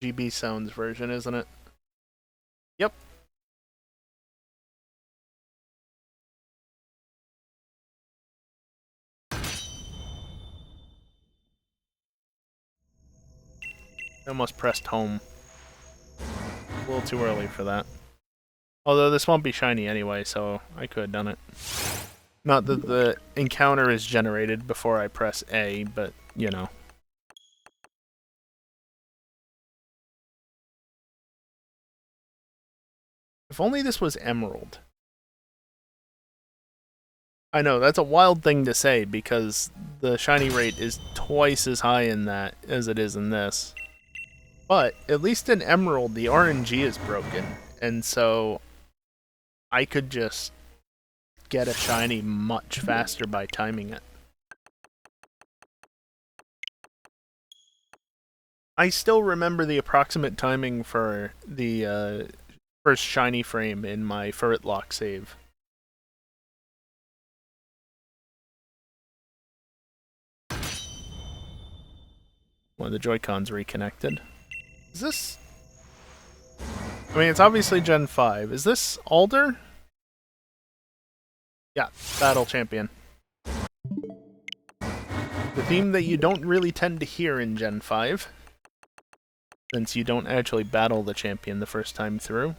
GB Sounds version, isn't it? Yep. I almost pressed home. A little too early for that. Although this won't be shiny anyway, so I could have done it. Not that the encounter is generated before I press A, but, you know. If only this was Emerald. I know, that's a wild thing to say, because the shiny rate is twice as high in that as it is in this. But, at least in Emerald, the RNG is broken, and so I could just get a shiny much faster by timing it. I still remember the approximate timing for the first shiny frame in my Ferret Lock save. One of the Joy-Cons reconnected. Is this... I mean, it's obviously Gen 5. Is this Alder? Yeah, Battle Champion. The theme that you don't really tend to hear in Gen 5, since you don't actually battle the champion the first time through.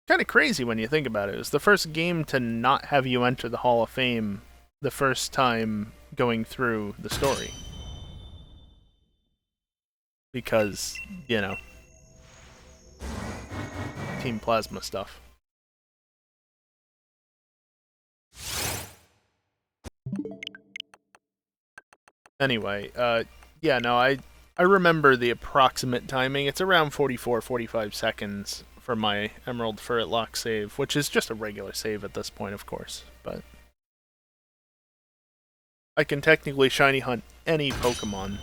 Kind of crazy when you think about it. It was the first game to not have you enter the Hall of Fame the first time going through the story. Because, you know, Team Plasma stuff. Anyway, yeah, no, I remember the approximate timing. It's around 45 seconds for my Emerald Ferret Lock save, which is just a regular save at this point, of course, but I can technically shiny hunt any Pokemon.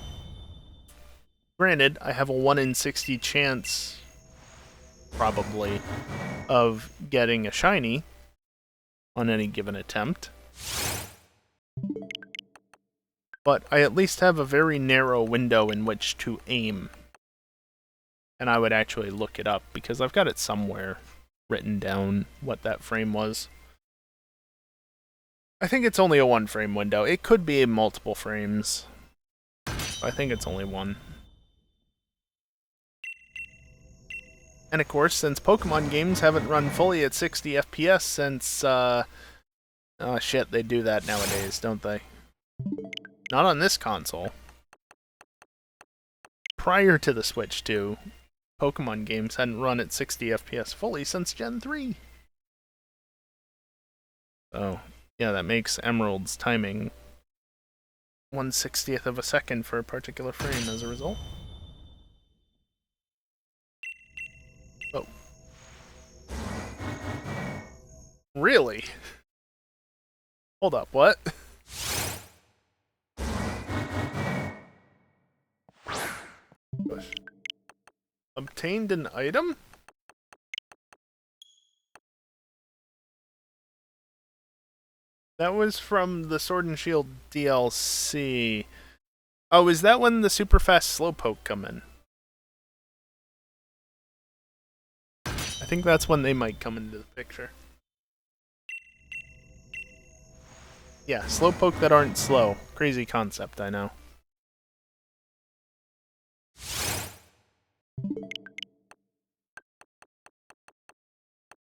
Granted, I have a 1 in 60 chance, probably, of getting a shiny on any given attempt. But I at least have a very narrow window in which to aim. And I would actually look it up, because I've got it somewhere written down what that frame was. I think it's only a 1 frame window. It could be multiple frames. I think it's only 1. And of course, since Pokemon games haven't run fully at 60 FPS since, oh shit, they do that nowadays, don't they? Not on this console. Prior to the Switch 2, Pokemon games hadn't run at 60 FPS fully since Gen 3. So, yeah, that makes Emerald's timing 1/60th of a second for a particular frame as a result. Oh. Really? Hold up, what? Obtained an item? That was from the Sword and Shield DLC. Oh, is that when the super fast Slowpoke come in? think that's when they might come into the picture. Yeah, slowpoke that aren't slow. Crazy concept, I know.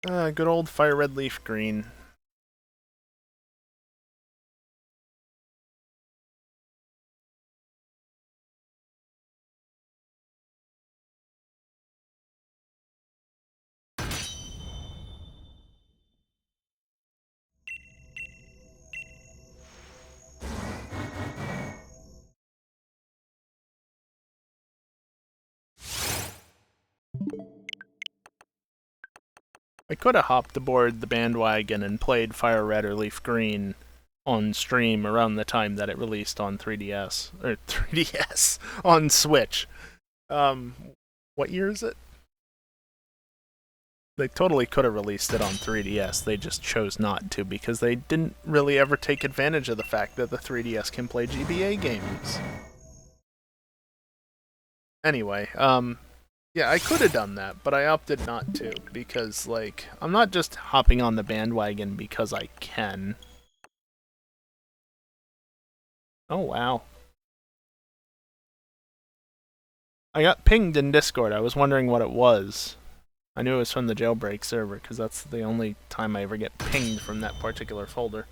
Good old fire red leaf green. I could have hopped aboard the bandwagon and played Fire Red or Leaf Green on stream around the time that it released on 3DS. Or 3DS, on Switch. What year is it? They totally could have released it on 3DS, they just chose not to because they didn't really ever take advantage of the fact that the 3DS can play GBA games. Anyway, yeah, I could have done that, but I opted not to because, like, I'm not just hopping on the bandwagon because I can. Oh, wow. I got pinged in Discord. I was wondering what it was. I knew it was from the jailbreak server because that's the only time I ever get pinged from that particular folder.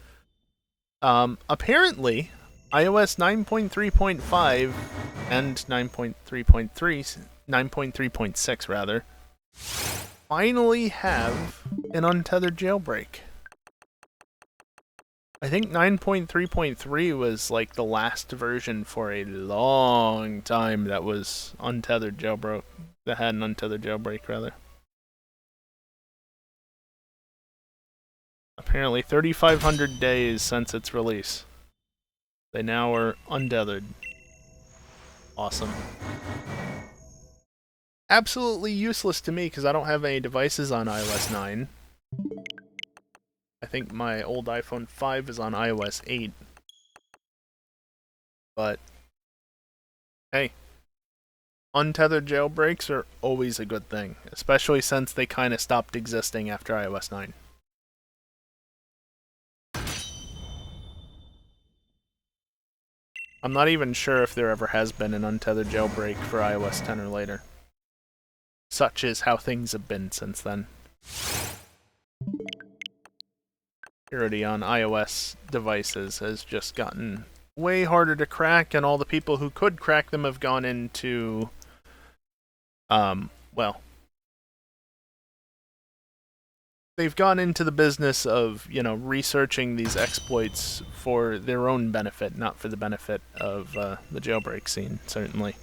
Apparently, iOS 9.3.5 and 9.3.6 rather, finally have an untethered jailbreak. I think 9.3.3 was like the last version for a long time that was untethered jailbreak, that had an untethered jailbreak rather. Apparently 3,500 days since its release. They now are untethered. Awesome. Absolutely useless to me because I don't have any devices on iOS 9. I think my old iPhone 5 is on iOS 8. But, hey, untethered jailbreaks are always a good thing, especially since they kind of stopped existing after iOS 9. I'm not even sure if there ever has been an untethered jailbreak for iOS 10 or later. Such is how things have been since then. Security on iOS devices has just gotten way harder to crack, and all the people who could crack them have gone into, well, they've gone into the business of, researching these exploits for their own benefit, not for the benefit of the jailbreak scene, certainly.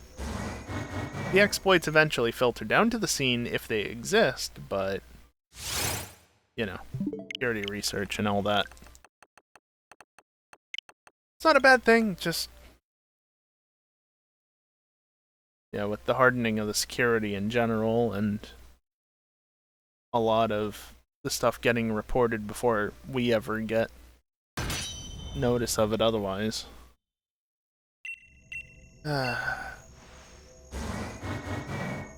The exploits eventually filter down to the scene if they exist, but, security research and all that. It's not a bad thing, just, with the hardening of the security in general and a lot of the stuff getting reported before we ever get notice of it otherwise.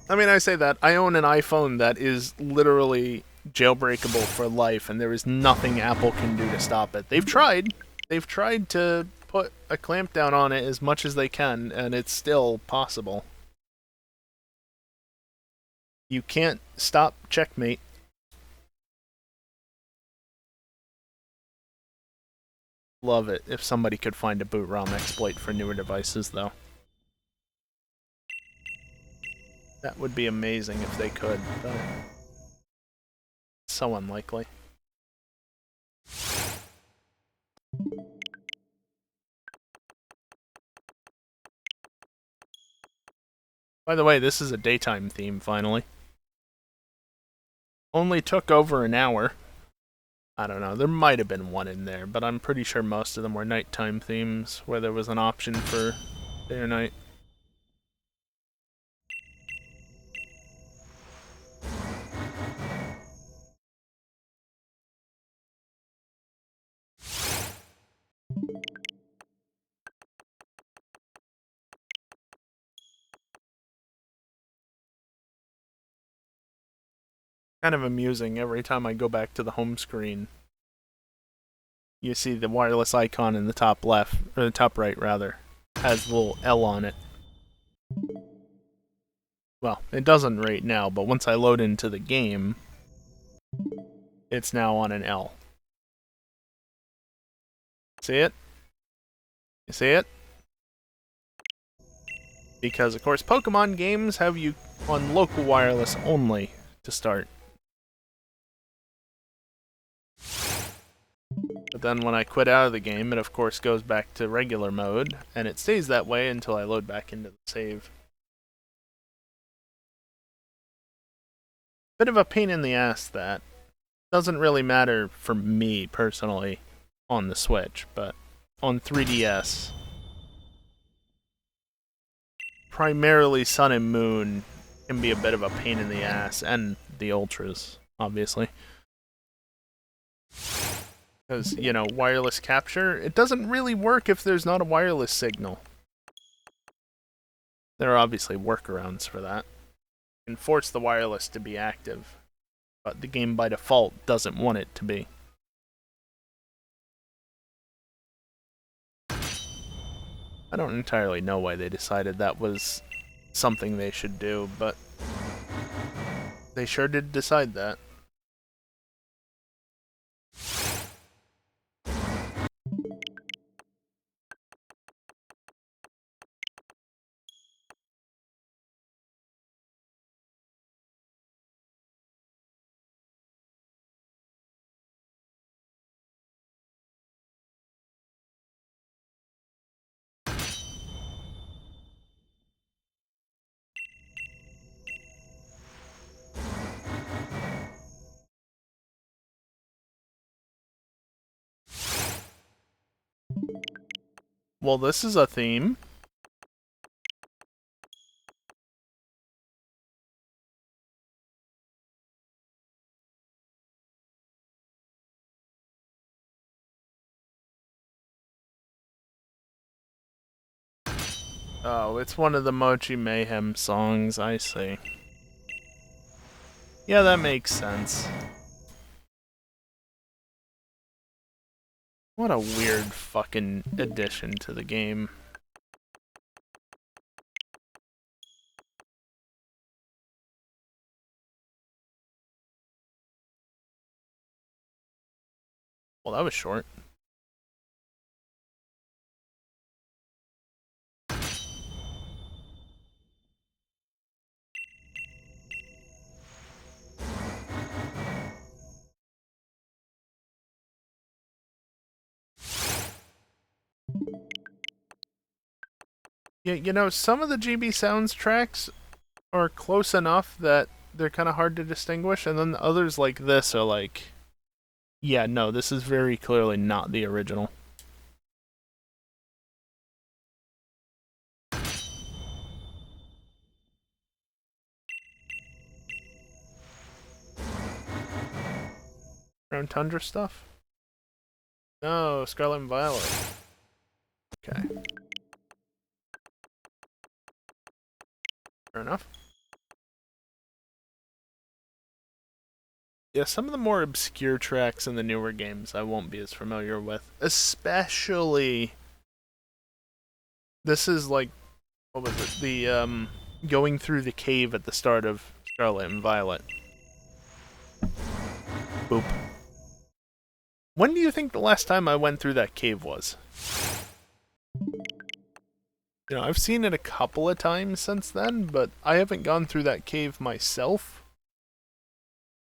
I mean, I say that. I own an iPhone that is literally jailbreakable for life, and there is nothing Apple can do to stop it. They've tried. They've tried to put a clamp down on it as much as they can, and it's still possible. You can't stop checkmate. Love it if somebody could find a boot ROM exploit for newer devices, though. That would be amazing if they could, but so unlikely. By the way, this is a daytime theme, finally. Only took over an hour. I don't know, there might have been one in there, but I'm pretty sure most of them were nighttime themes, where there was an option for day or night. Kind of amusing. Every time I go back to the home screen, you see the wireless icon in the top left, or the top right rather, has a little L on it. Well, it doesn't right now, but once I load into the game, it's now on an L. See it? You see it? Because, of course, Pokemon games have you on local wireless only to start. But then when I quit out of the game, it of course goes back to regular mode, and it stays that way until I load back into the save. Bit of a pain in the ass, that. Doesn't really matter for me, personally, on the Switch, but on 3DS, primarily Sun and Moon can be a bit of a pain in the ass, and the Ultras, obviously. Because, you know, wireless capture, it doesn't really work if there's not a wireless signal. There are obviously workarounds for that. You can force the wireless to be active, but the game by default doesn't want it to be. I don't entirely know why they decided that was something they should do, but they sure did decide that. Well, this is a theme. Oh, it's one of the Mochi Mayhem songs, I see. Yeah, that makes sense. What a weird fucking addition to the game. Well, that was short. Yeah, you know, some of the GB Sounds tracks are close enough that they're kind of hard to distinguish, and then the others like this are like, yeah, no, this is very clearly not the original. Brown Tundra stuff? No, Scarlet and Violet. Okay. Fair enough. Yeah, some of the more obscure tracks in the newer games I won't be as familiar with. Especially... This is like... What was it? The, going through the cave at the start of Scarlet and Violet. Boop. When do you think the last time I went through that cave was? You know, I've seen it a couple of times since then, but I haven't gone through that cave myself.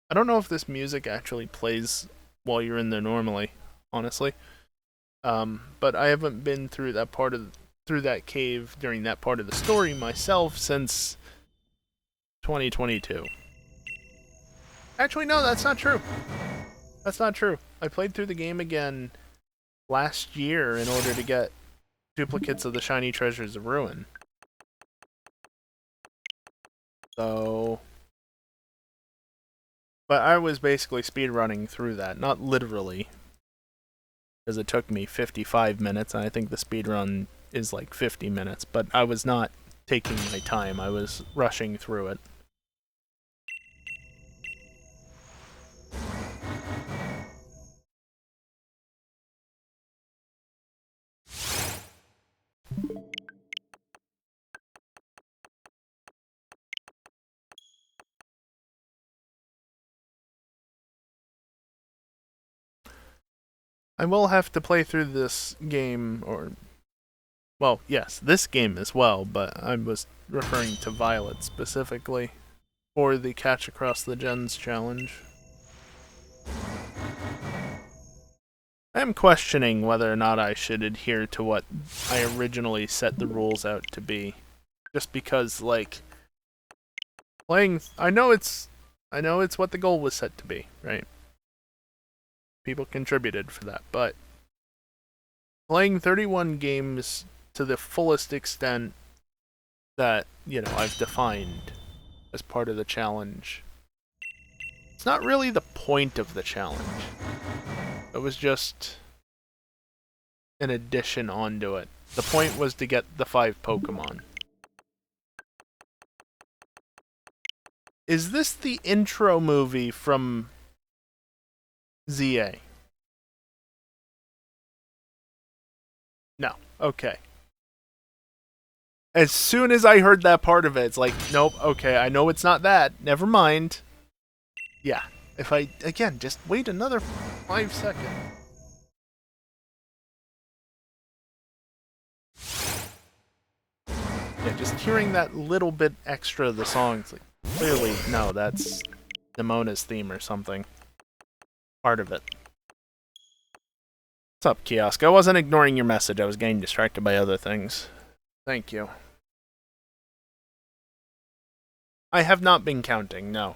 I don't know if this music actually plays while you're in there normally, honestly. But I haven't been through that cave during that part of the story myself since 2022. Actually, no, that's not true. That's not true. I played through the game again last year in order to get duplicates of the Shiny Treasures of Ruin. So... But I was basically speedrunning through that, not literally. Because it took me 55 minutes, and I think the speedrun is like 50 minutes, but I was not taking my time, I was rushing through it. I will have to play through this game, or... Well, yes, this game as well, but I was referring to Violet specifically for the Catch Across the Gens challenge. I am questioning whether or not I should adhere to what I originally set the rules out to be. Just because, like, playing... I know it's what the goal was set to be, right? People contributed for that, but playing 31 games to the fullest extent that, I've defined as part of the challenge, it's not really the point of the challenge. It was just an addition onto it. The point was to get the 5 Pokémon. Is this the intro movie from ZA? No. Okay. As soon as I heard that part of it, it's like, nope, okay, I know it's not that. Never mind. Yeah. If I, again, just wait another 5 seconds. Yeah, just hearing that little bit extra of the song, it's like, clearly, no, that's Nemona's theme or something. Part of it. What's up, Kiosk? I wasn't ignoring your message, I was getting distracted by other things. Thank you. I have not been counting, no.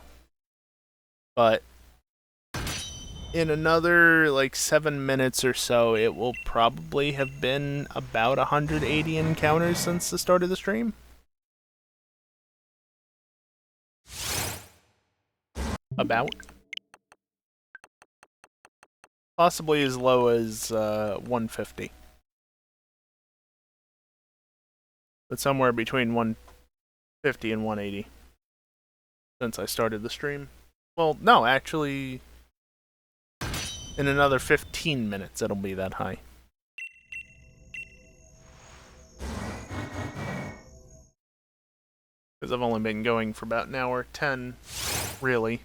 But in another, 7 minutes or so, it will probably have been about 180 encounters since the start of the stream. About. Possibly as low as 150. But somewhere between 150 and 180 since I started the stream. Well, no, actually, in another 15 minutes it'll be that high. Because I've only been going for about an hour 10, really.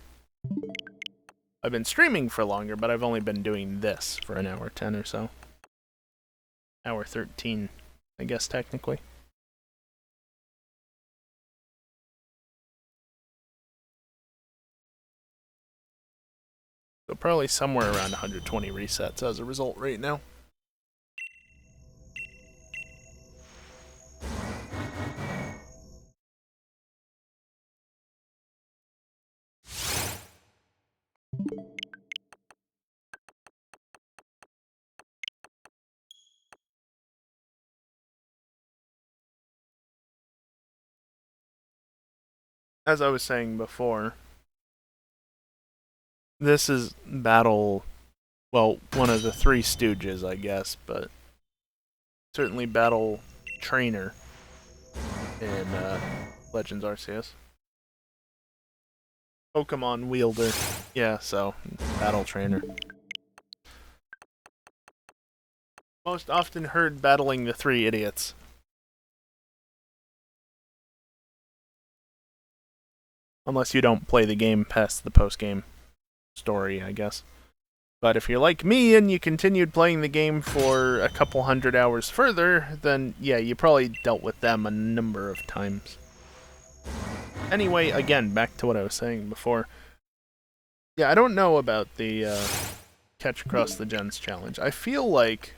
I've been streaming for longer, but I've only been doing this for an hour 10 or so. Hour 13, I guess, technically. So probably somewhere around 120 resets as a result right now. As I was saying before, this is Battle, well, one of the 3 Stooges, I guess, but certainly Battle Trainer in Legends Arceus. Pokémon Wielder. Yeah, so, Battle Trainer. Most often heard battling the 3 idiots. Unless you don't play the game past the post-game story, I guess. But if you're like me and you continued playing the game for a couple hundred hours further, then yeah, you probably dealt with them a number of times. Anyway, again, back to what I was saying before. Yeah, I don't know about the Catch Across the Gens challenge. I feel like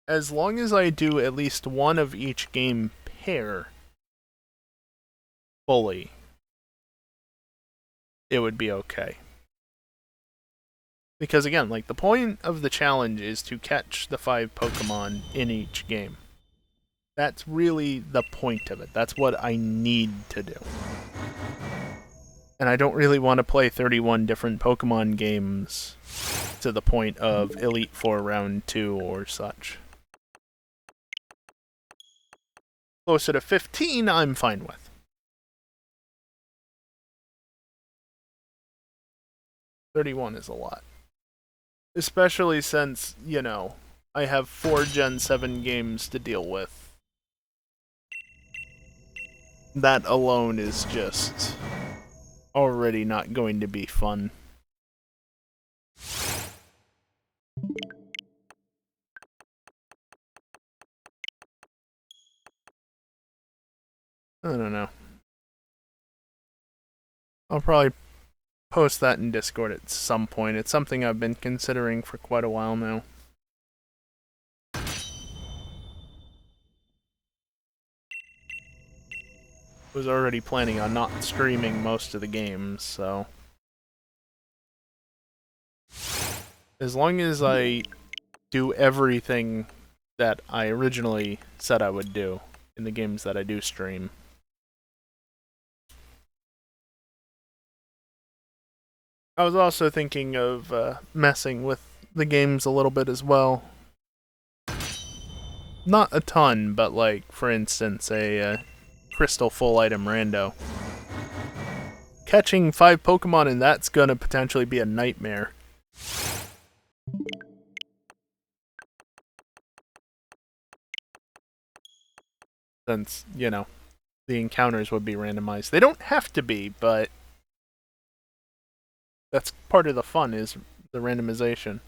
as long as I do at least one of each game pair fully, it would be okay. Because again, the point of the challenge is to catch the 5 Pokemon in each game. That's really the point of it. That's what I need to do. And I don't really want to play 31 different Pokemon games to the point of Elite Four Round 2 or such. Closer to 15, I'm fine with. $31 is a lot. Especially since, I have 4 Gen 7 games to deal with. That alone is just already not going to be fun. I don't know. I'll probably post that in Discord at some point. It's something I've been considering for quite a while now. Was already planning on not streaming most of the games, so as long as I do everything that I originally said I would do in the games that I do stream. I was also thinking of messing with the games a little bit as well. Not a ton, but like, for instance, a crystal full item rando. Catching 5 Pokemon and that's gonna potentially be a nightmare. Since, you know, the encounters would be randomized. They don't have to be, but that's part of the fun, is the randomization.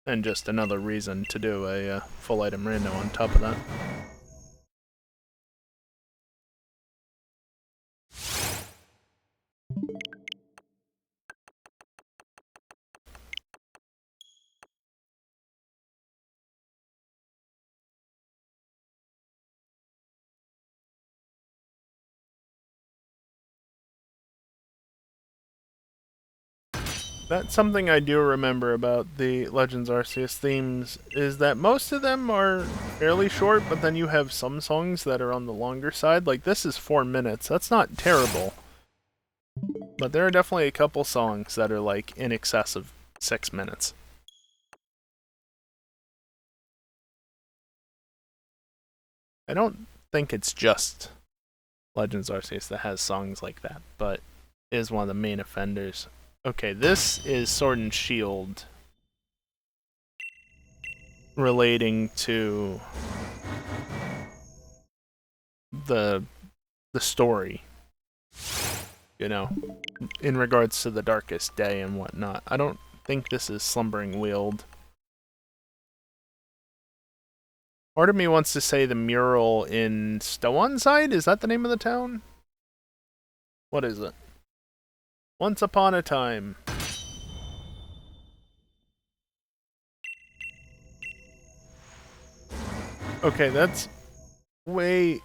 And just another reason to do a full item rando on top of that. That's something I do remember about the Legends Arceus themes, is that most of them are fairly short, but then you have some songs that are on the longer side. Like, this is 4 minutes. That's not terrible. But there are definitely a couple songs that are, like, in excess of 6 minutes. I don't think it's just Legends Arceus that has songs like that, but is one of the main offenders. Okay, this is Sword and Shield relating to the story, you know, in regards to the Darkest Day and whatnot. I don't think this is Slumbering Weald. Part of me wants to say the mural in Stowonside? Is that the name of the town? What is it? Once Upon a Time. Okay, that's way...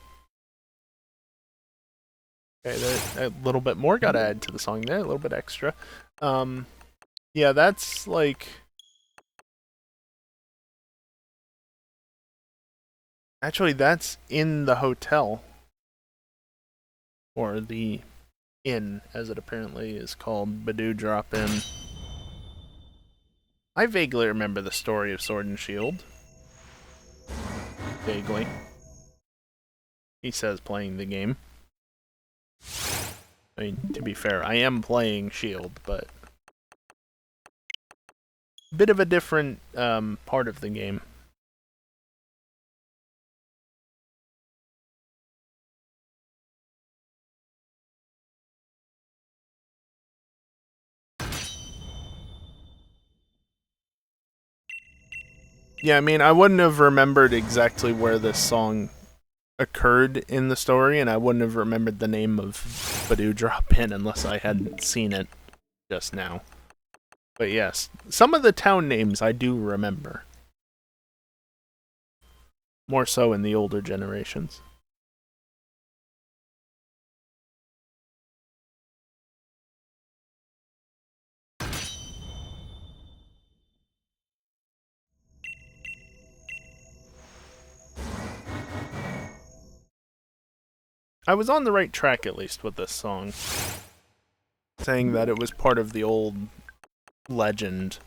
Okay, a little bit more got added to the song there, a little bit extra. Yeah, that's like... Actually, that's in the hotel. Or the inn, as it apparently is called, Badoo Drop Inn. I vaguely remember the story of Sword and Shield. Vaguely. He says playing the game. I mean, to be fair, I am playing Shield, but... bit of a different part of the game. Yeah, I mean, I wouldn't have remembered exactly where this song occurred in the story, and I wouldn't have remembered the name of Badoo Drop In unless I hadn't seen it just now. But yes, some of the town names I do remember. More so in the older generations. I was on the right track, at least, with this song. Saying that it was part of the old legend.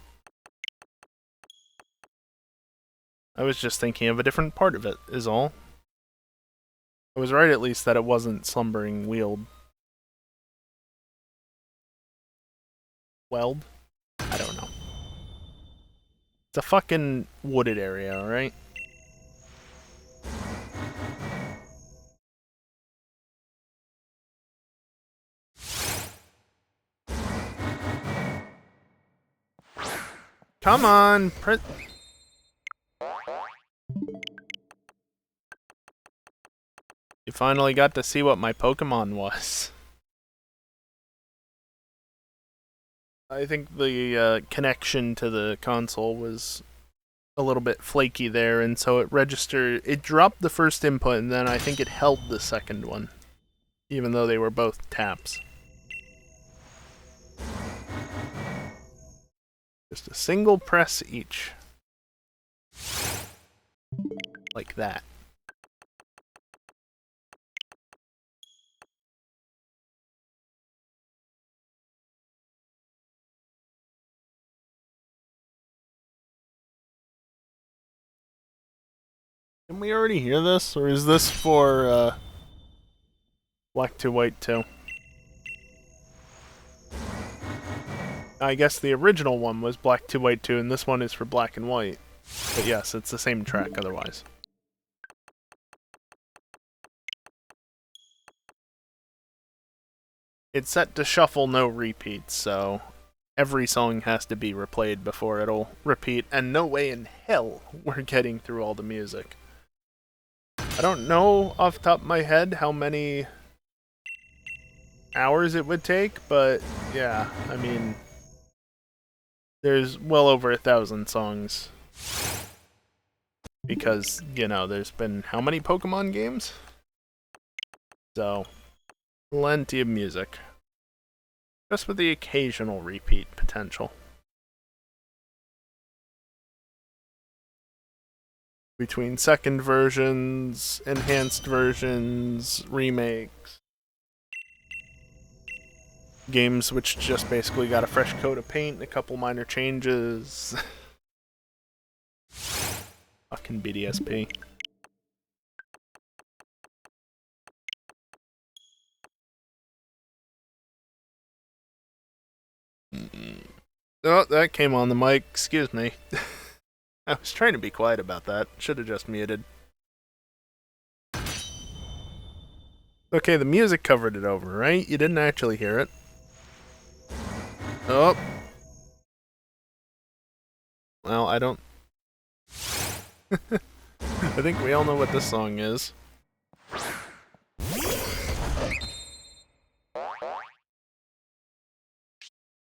I was just thinking of a different part of it, is all. I was right, at least, that it wasn't Slumbering Weald. Weld? I don't know. It's a fucking wooded area, alright? Come on! You finally got to see what my Pokemon was. I think the connection to the console was a little bit flaky there, and so it dropped the first input, and then I think it held the second one, even though they were both taps. Just a single press each. Like that. Can we already hear this, or is this for Black to White too? I guess the original one was Black to White 2, and this one is for Black and White. But yes, it's the same track otherwise. It's set to shuffle, no repeats, so every song has to be replayed before it'll repeat, and no way in hell we're getting through all the music. I don't know off the top of my head how many hours it would take, but yeah, I mean, there's well over 1,000 songs. Because, you know, there's been how many Pokemon games? So, plenty of music. Just with the occasional repeat potential. Between second versions, enhanced versions, remakes. Games which just basically got a fresh coat of paint, a couple minor changes. Fucking BDSP. Oh, that came on the mic. Excuse me. I was trying to be quiet about that. Should have just muted. Okay, the music covered it over, right? You didn't actually hear it. Oh. Well, I don't... I think we all know what this song is.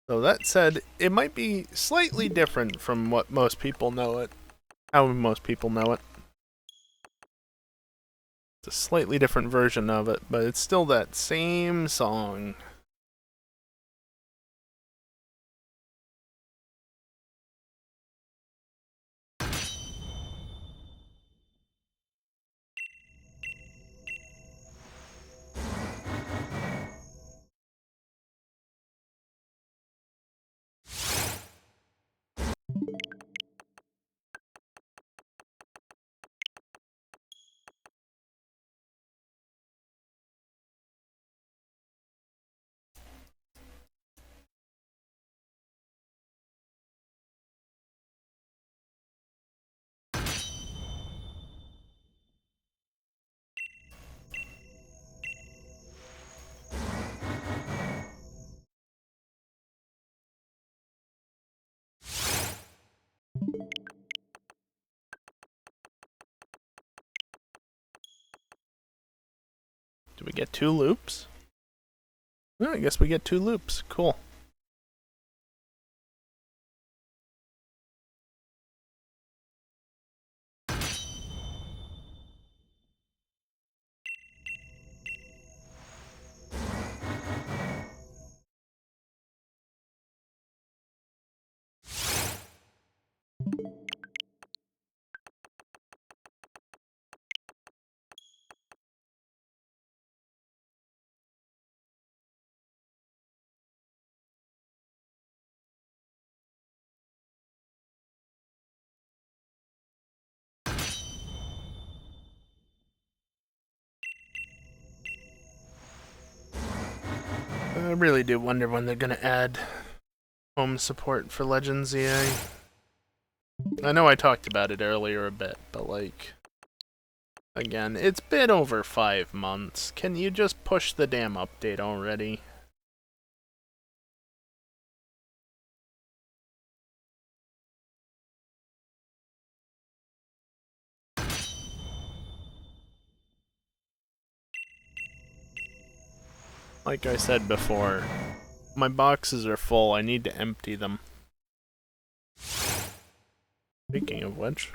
So that said, it might be slightly different from what most people know it. How most people know it. It's a slightly different version of it, but it's still that same song. Do we get 2 loops? Oh, I guess we get 2 loops. Cool. I really do wonder when they're gonna add home support for Legends EA. I know I talked about it earlier a bit, but like... Again, it's been over 5 months. Can you just push the damn update already? Like I said before, my boxes are full. I need to empty them. Speaking of which...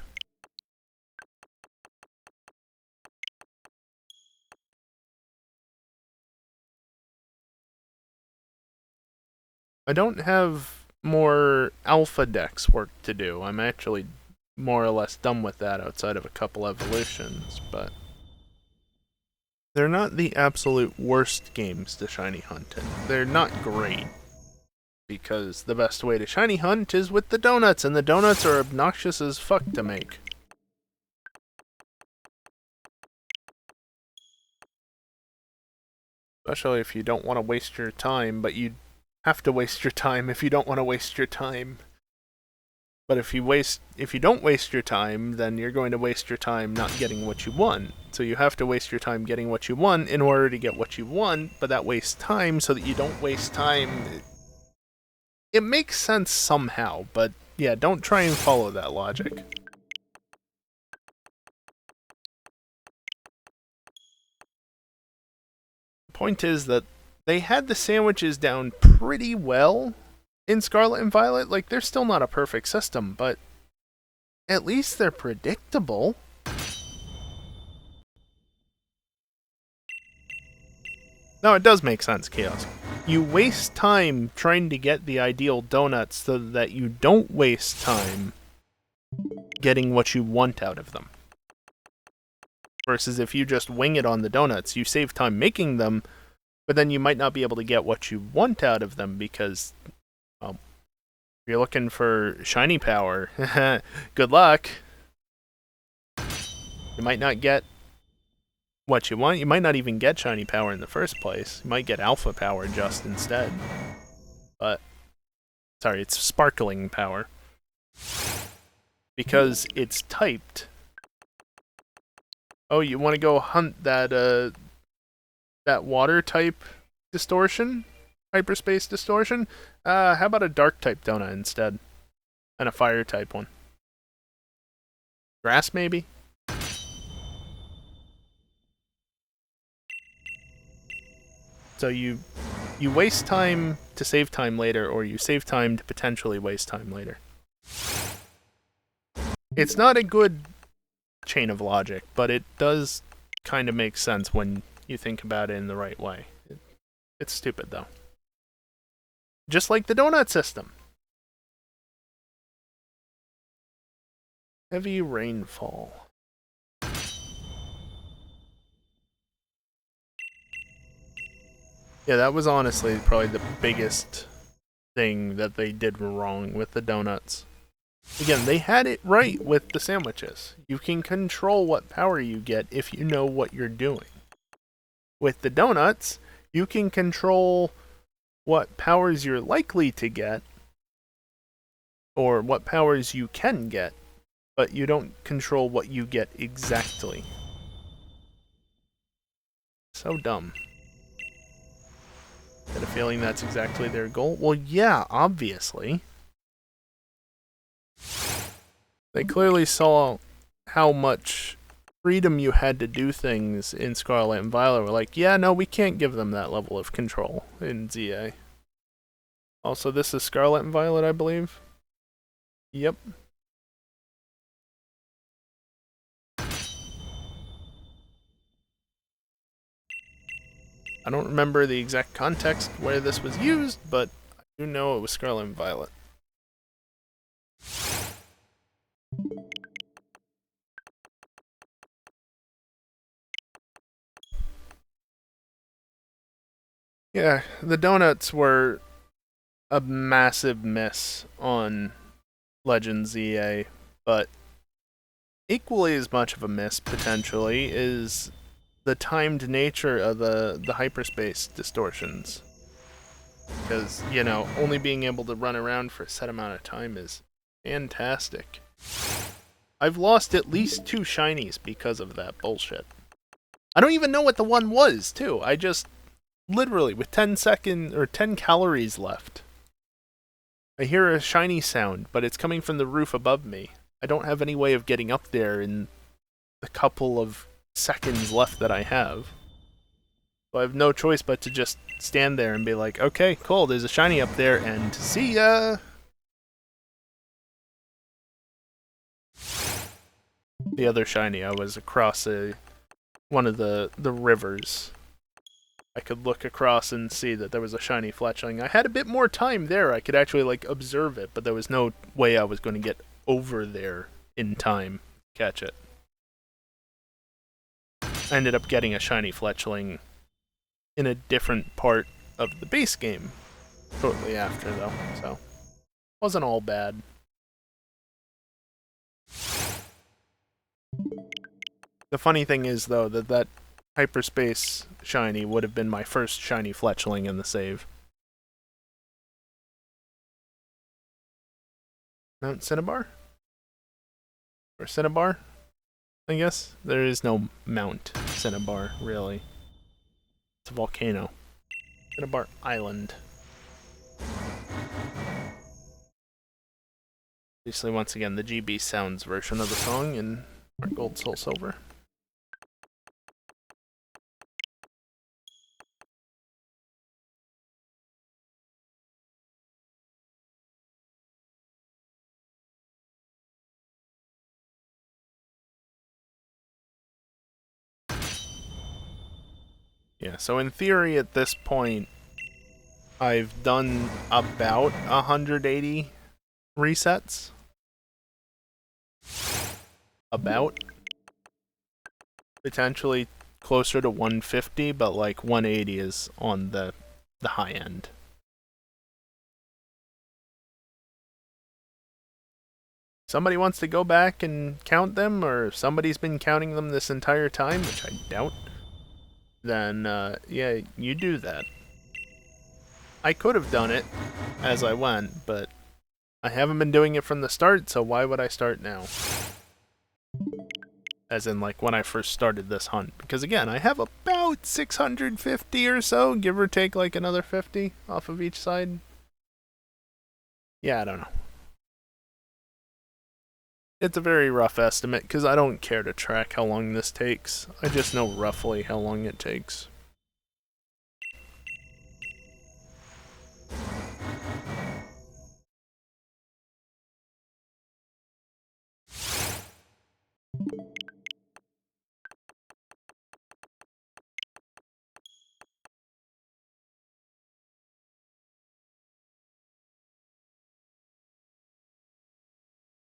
I don't have more alpha dex work to do. I'm actually more or less done with that outside of a couple evolutions, but... They're not the absolute worst games to shiny hunt in. They're not great. Because the best way to shiny hunt is with the donuts, and the donuts are obnoxious as fuck to make. Especially if you don't want to waste your time, but you have to waste your time if you don't want to waste your time. But if you don't waste your time, then you're going to waste your time not getting what you want. So you have to waste your time getting what you want in order to get what you want, but that wastes time so that you don't waste time. It makes sense somehow, but yeah, don't try and follow that logic. The point is that they had the sandwiches down pretty well in Scarlet and Violet. Like, they're still not a perfect system, but at least they're predictable. No, it does make sense, Chaos. You waste time trying to get the ideal donuts so that you don't waste time getting what you want out of them. Versus if you just wing it on the donuts, you save time making them, but then you might not be able to get what you want out of them because, well, if you're looking for shiny power, good luck. You might not get what you want. You might not even get shiny power in the first place. You might get alpha power just instead. But, sorry, it's sparkling power. Because it's typed. Oh, you want to go hunt that water type distortion? Hyperspace distortion? How about a dark type donut instead? And a fire type one. Grass, maybe? So you waste time to save time later, or you save time to potentially waste time later. It's not a good chain of logic, but it does kind of make sense when you think about it in the right way. It's stupid, though. Just like the donut system. Heavy rainfall. Yeah, that was honestly probably the biggest thing that they did wrong with the donuts. Again, they had it right with the sandwiches. You can control what power you get if you know what you're doing. With the donuts, you can control what powers you're likely to get, or what powers you can get, but you don't control what you get exactly. So dumb. Get a feeling that's exactly their goal? Well, yeah, obviously. They clearly saw how much freedom you had to do things in Scarlet and Violet. We're like, yeah, no, we can't give them that level of control in ZA. Also, this is Scarlet and Violet, I believe. Yep. I don't remember the exact context where this was used, but I do know it was Scarlet and Violet. Yeah, the donuts were a massive miss on Legend ZA, but equally as much of a miss, potentially, is the timed nature of the hyperspace distortions. Because, you know, only being able to run around for a set amount of time is fantastic. I've lost at least 2 shinies because of that bullshit. I don't even know what the one was, too. I just, literally, with 10 calories left, I hear a shiny sound, but it's coming from the roof above me. I don't have any way of getting up there in the couple of seconds left that I have. So I have no choice but to just stand there and be like, okay, cool, there's a shiny up there, and see ya! The other shiny, I was across one of the rivers. I could look across and see that there was a shiny fletchling. I had a bit more time there. I could actually, like, observe it, but there was no way I was going to get over there in time to catch it. I ended up getting a shiny fletchling in a different part of the base game shortly after, though, so wasn't all bad. The funny thing is, though, that hyperspace shiny would have been my first shiny fletchling in the save. Mount Cinnabar? Or Cinnabar? I guess? There is no Mount Cinnabar, really. It's a volcano. Cinnabar Island. Obviously, once again, the GB Sounds version of the song in Heart Gold Soul Silver. Yeah, so in theory at this point, I've done about 180 resets. About. Potentially closer to 150, but like 180 is on the high end. Somebody wants to go back and count them, or somebody's been counting them this entire time, which I doubt, then yeah, you do that. I could have done it as I went, but I haven't been doing it from the start, so why would I start now? As in, like, when I first started this hunt. Because, again, I have about 650 or so, give or take, like, another 50 off of each side. Yeah, I don't know. It's a very rough estimate, because I don't care to track how long this takes. I just know roughly how long it takes.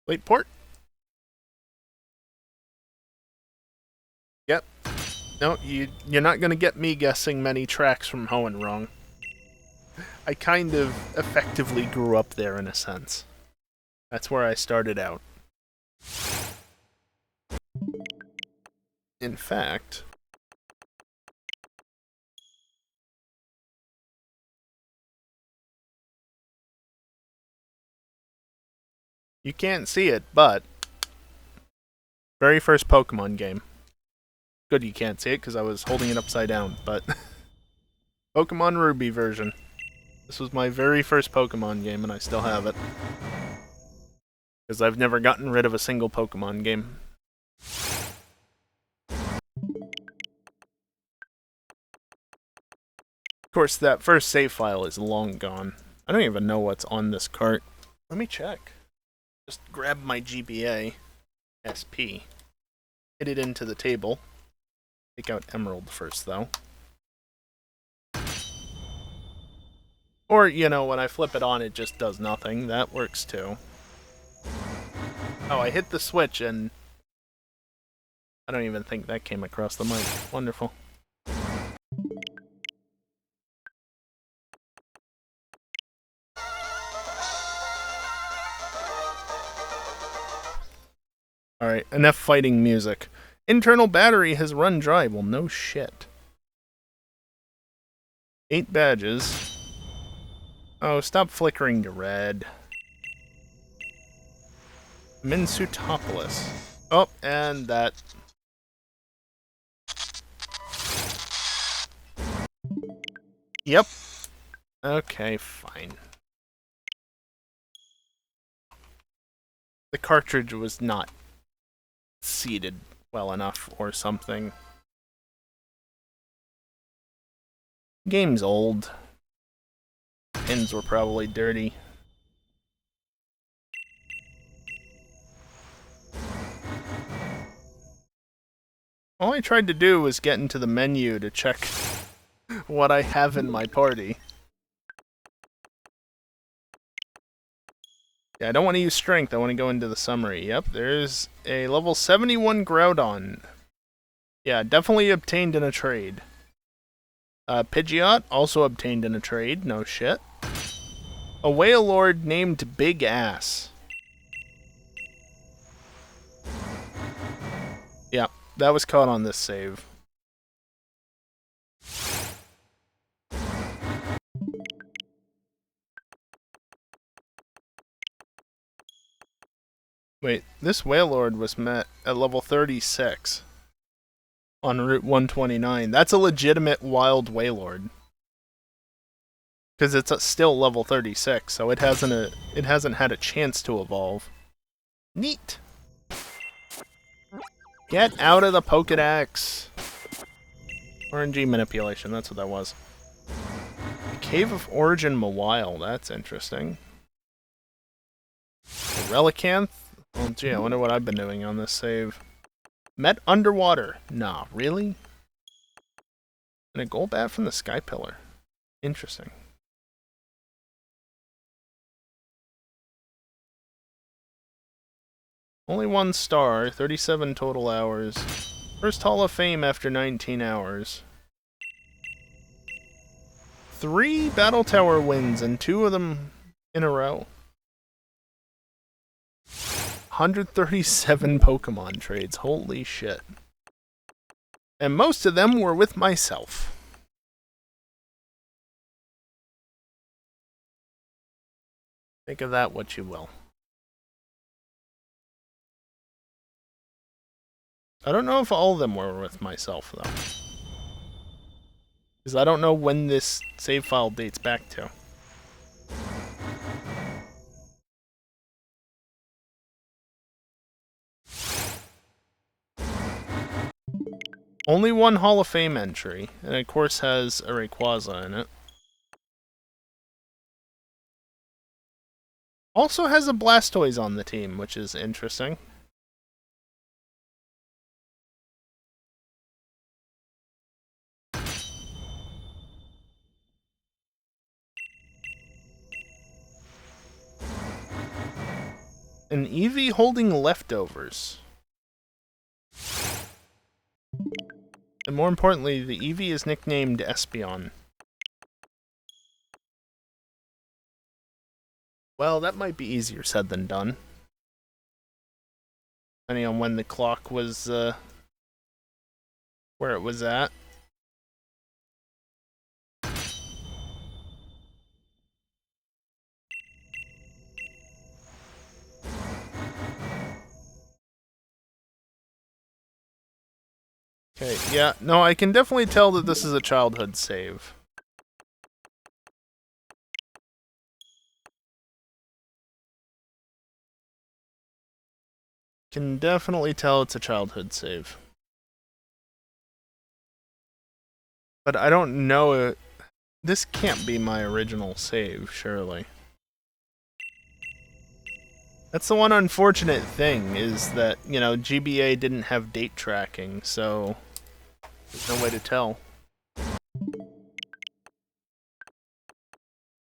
Late port? Yep. No, you're not going to get me guessing many tracks from Hoenn wrong. I kind of effectively grew up there in a sense. That's where I started out. In fact, you can't see it, but very first Pokemon game. Good you can't see it because I was holding it upside down, but Pokemon Ruby version. This was my very first Pokemon game and I still have it. Because I've never gotten rid of a single Pokemon game. Of course, that first save file is long gone. I don't even know what's on this cart. Let me check. Just grab my GBA SP. Hit it into the table. Take out Emerald first, though. Or, you know, when I flip it on, it just does nothing. That works, too. Oh, I hit the switch, and I don't even think that came across the mic. Wonderful. Alright, enough fighting music. Internal battery has run dry. Well, no shit. 8 badges. Oh, stop flickering to red. Minsutopolis. Oh, and that. Yep. Okay, fine. The cartridge was not seated well enough or something. Game's old. Pins were probably dirty. All I tried to do was get into the menu to check what I have in my party. Yeah, I don't want to use strength, I want to go into the summary. Yep, there's a level 71 Groudon. Yeah, definitely obtained in a trade. Pidgeot, also obtained in a trade, no shit. A Wailord named Big Ass. Yeah, that was caught on this save. Wait, this Wailord was met at level 36 on Route 129. That's a legitimate wild Wailord. Because it's still level 36, so it hasn't had a chance to evolve. Neat! Get out of the Pokédex! RNG manipulation, that's what that was. Cave of Origin Mawile, that's interesting. A Relicanth? Oh gee, I wonder what I've been doing on this save. Met underwater. Nah, really? And a Golbat from the Sky Pillar. Interesting. Only 1 star, 37 total hours. First Hall of Fame after 19 hours. 3 Battle Tower wins, and 2 of them in a row. 137 Pokemon trades, holy shit. And most of them were with myself. Think of that what you will. I don't know if all of them were with myself, though. Because I don't know when this save file dates back to. Only 1 Hall of Fame entry, and of course has a Rayquaza in it. Also has a Blastoise on the team, which is interesting. An Eevee holding leftovers. And more importantly, the Eevee is nicknamed Espeon. Well, that might be easier said than done. Depending on when the clock was, where it was at. Okay, yeah, no, I can definitely tell that this is a childhood save. Can definitely tell it's a childhood save. But I don't know, this can't be my original save, surely. That's the one unfortunate thing, is that, you know, GBA didn't have date tracking, so there's no way to tell.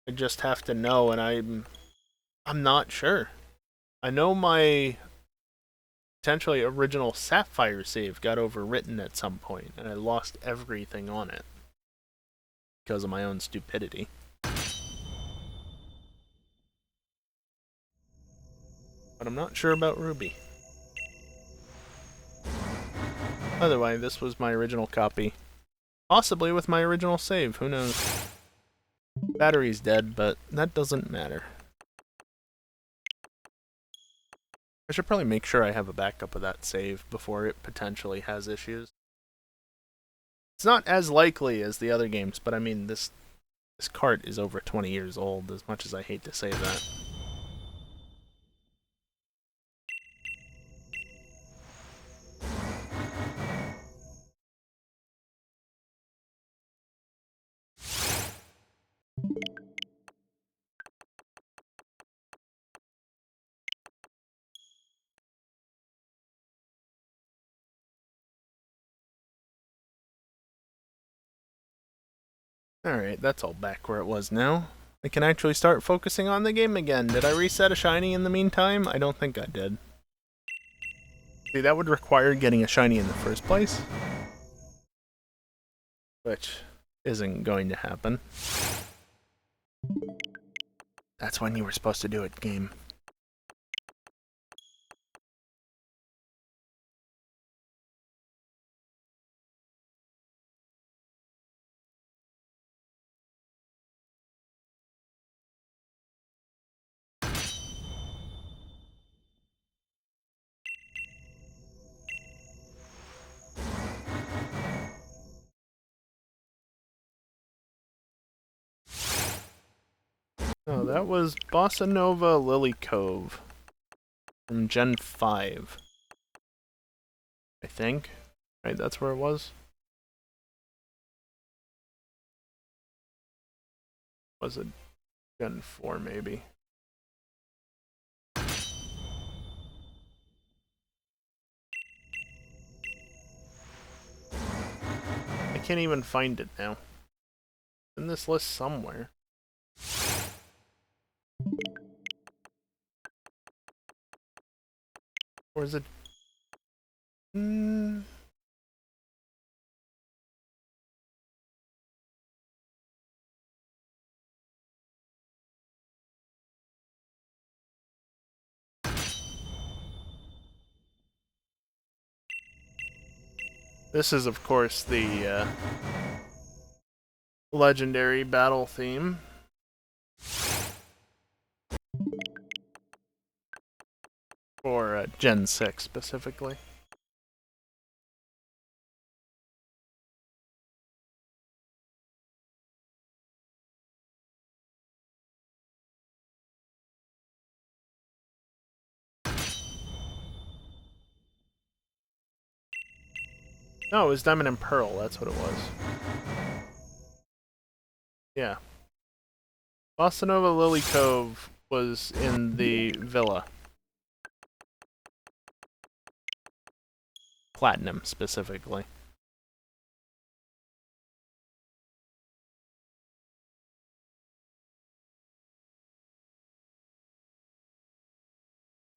I just have to know, and I'm not sure. I know my potentially original Sapphire save got overwritten at some point, and I lost everything on it because of my own stupidity. But I'm not sure about Ruby. Otherwise, this was my original copy. Possibly with my original save, who knows? Battery's dead, but that doesn't matter. I should probably make sure I have a backup of that save before it potentially has issues. It's not as likely as the other games, but I mean, this cart is over 20 years old, as much as I hate to say that. Alright, that's all back where it was now. I can actually start focusing on the game again. Did I reset a shiny in the meantime? I don't think I did. See, that would require getting a shiny in the first place. Which isn't going to happen. That's when you were supposed to do it, game. Oh, that was Bossa Nova Lily Cove from Gen 5. I think. Right, that's where it was? Was it Gen 4, maybe? I can't even find it now. It's in this list somewhere. Or is it... This is, of course, the legendary battle theme. For Gen 6, specifically. No, it was Diamond and Pearl, that's what it was. Yeah. Bossa Nova Lily Cove was in the Villa. Platinum, specifically.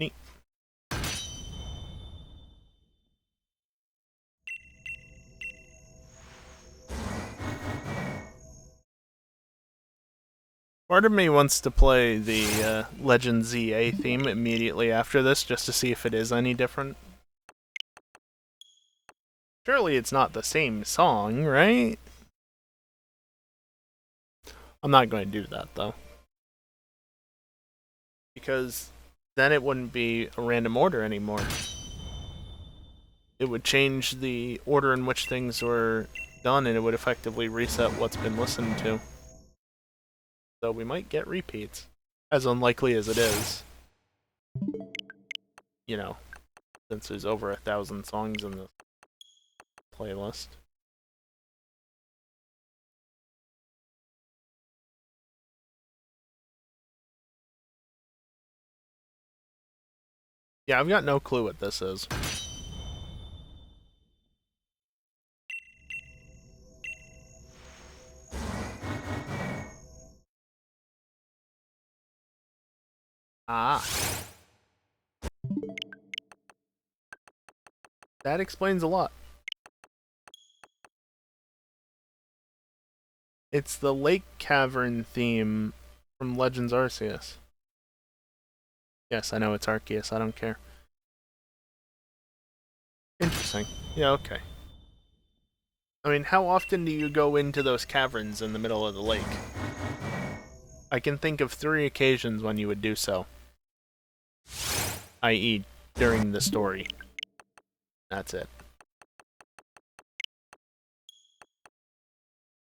Neat. Part of me wants to play the Legend ZA theme immediately after this, just to see if it is any different. Surely it's not the same song, right? I'm not going to do that, though. Because then it wouldn't be a random order anymore. It would change the order in which things were done, and it would effectively reset what's been listened to. So we might get repeats. As unlikely as it is. You know, since there's over 1,000 songs in the playlist. Yeah, I've got no clue what this is. Ah. That explains a lot. It's the Lake Cavern theme from Legends Arceus. Yes, I know it's Arceus, I don't care. Interesting. Yeah, okay. I mean, how often do you go into those caverns in the middle of the lake? I can think of 3 occasions when you would do so. I.e., during the story. That's it.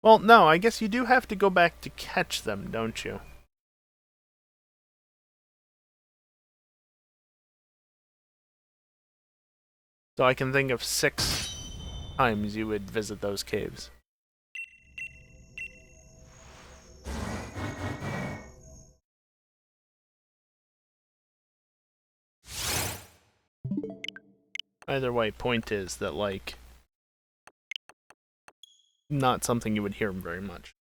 Well, no, I guess you do have to go back to catch them, don't you? So I can think of 6 times you would visit those caves. Either way, point is that, like, not something you would hear very much.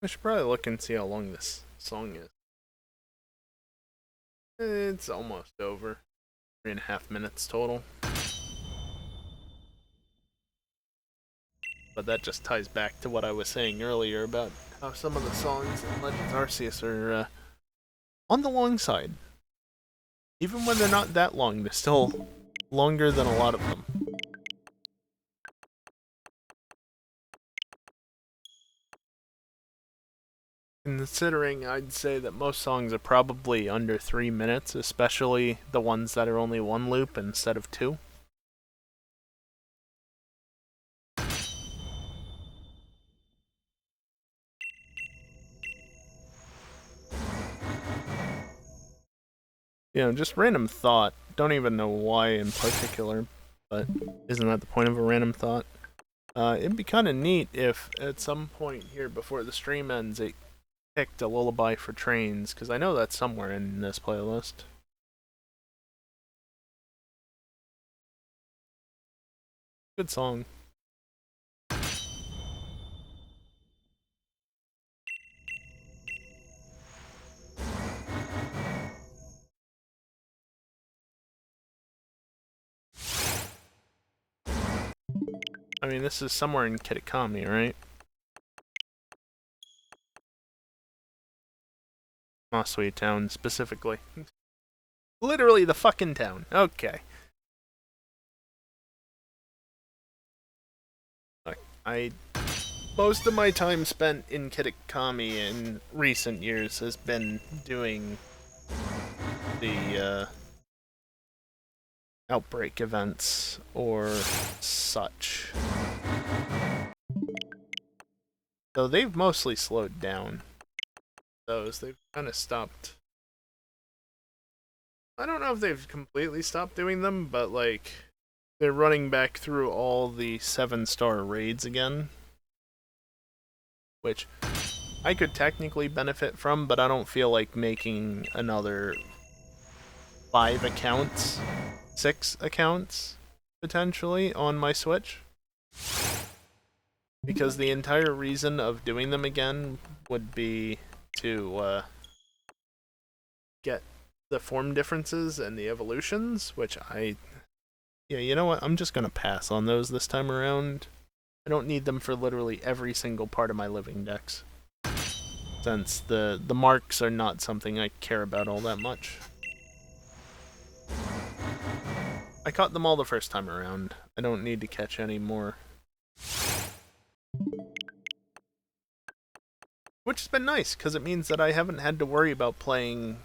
I should probably look and see how long this song is. It's almost over. 3.5 minutes total. But that just ties back to what I was saying earlier about how some of the songs in Legends Arceus are on the long side. Even when they're not that long, they're still longer than a lot of them. Considering I'd say that most songs are probably under 3 minutes, especially the ones that are only one loop instead of two. You know, just random thought. Don't even know why in particular, but isn't that the point of a random thought? It'd be kind of neat if at some point here before the stream ends it picked a lullaby for trains, because I know that's somewhere in this playlist. Good song. I mean, this is somewhere in Kitakami, right? Moss Sweet Town, specifically. Literally the fucking town. Okay. Most of my time spent in Kitakami in recent years has been doing the outbreak events or such. So they've mostly slowed down. They've kind of stopped. I don't know if they've completely stopped doing them, but like they're running back through all the 7-star raids again, which I could technically benefit from, but I don't feel like making another 5 accounts, 6 accounts potentially on my Switch, because the entire reason of doing them again would be to get the form differences and the evolutions, which yeah, you know what? I'm just gonna pass on those this time around. I don't need them for literally every single part of my living decks, since the marks are not something I care about all that much. I caught them all the first time around. I don't need to catch any more. Which has been nice, because it means that I haven't had to worry about playing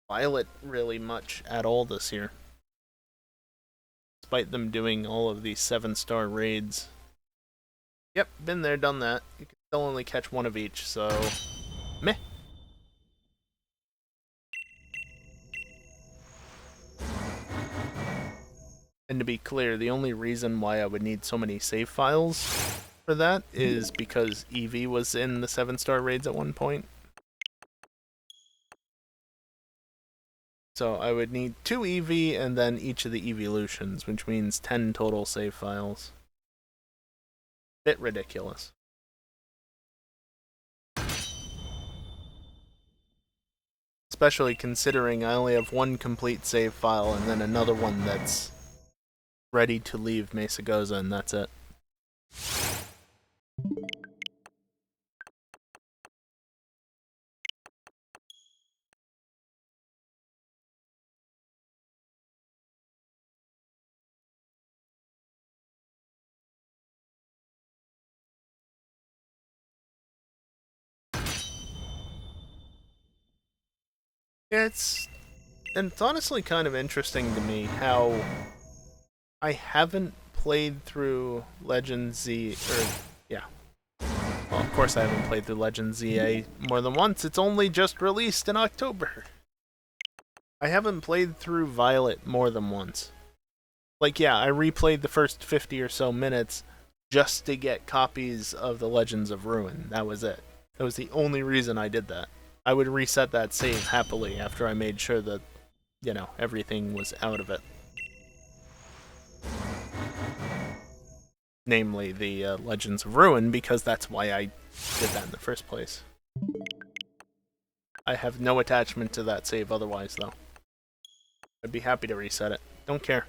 Violet really much at all this year. Despite them doing all of these 7-star raids. Yep, been there, done that. You can still only catch one of each, so meh. And to be clear, the only reason why I would need so many save files for that is because Eevee was in the 7-star raids at one point. So I would need 2 Eevee and then each of the evolutions, which means 10 total save files. Bit ridiculous. Especially considering I only have one complete save file and then another one that's ready to leave Mesagoza, and that's it. It's honestly kind of interesting to me how I haven't played through Legend Z, or yeah. Well, of course I haven't played through Legend ZA more than once. It's only just released in October. I haven't played through Violet more than once. Like, yeah, I replayed the first 50 or so minutes just to get copies of the Legends of Ruin. That was it. That was the only reason I did that. I would reset that save happily after I made sure that, you know, everything was out of it. Namely, the Legends of Ruin, because that's why I did that in the first place. I have no attachment to that save otherwise, though. I'd be happy to reset it. Don't care.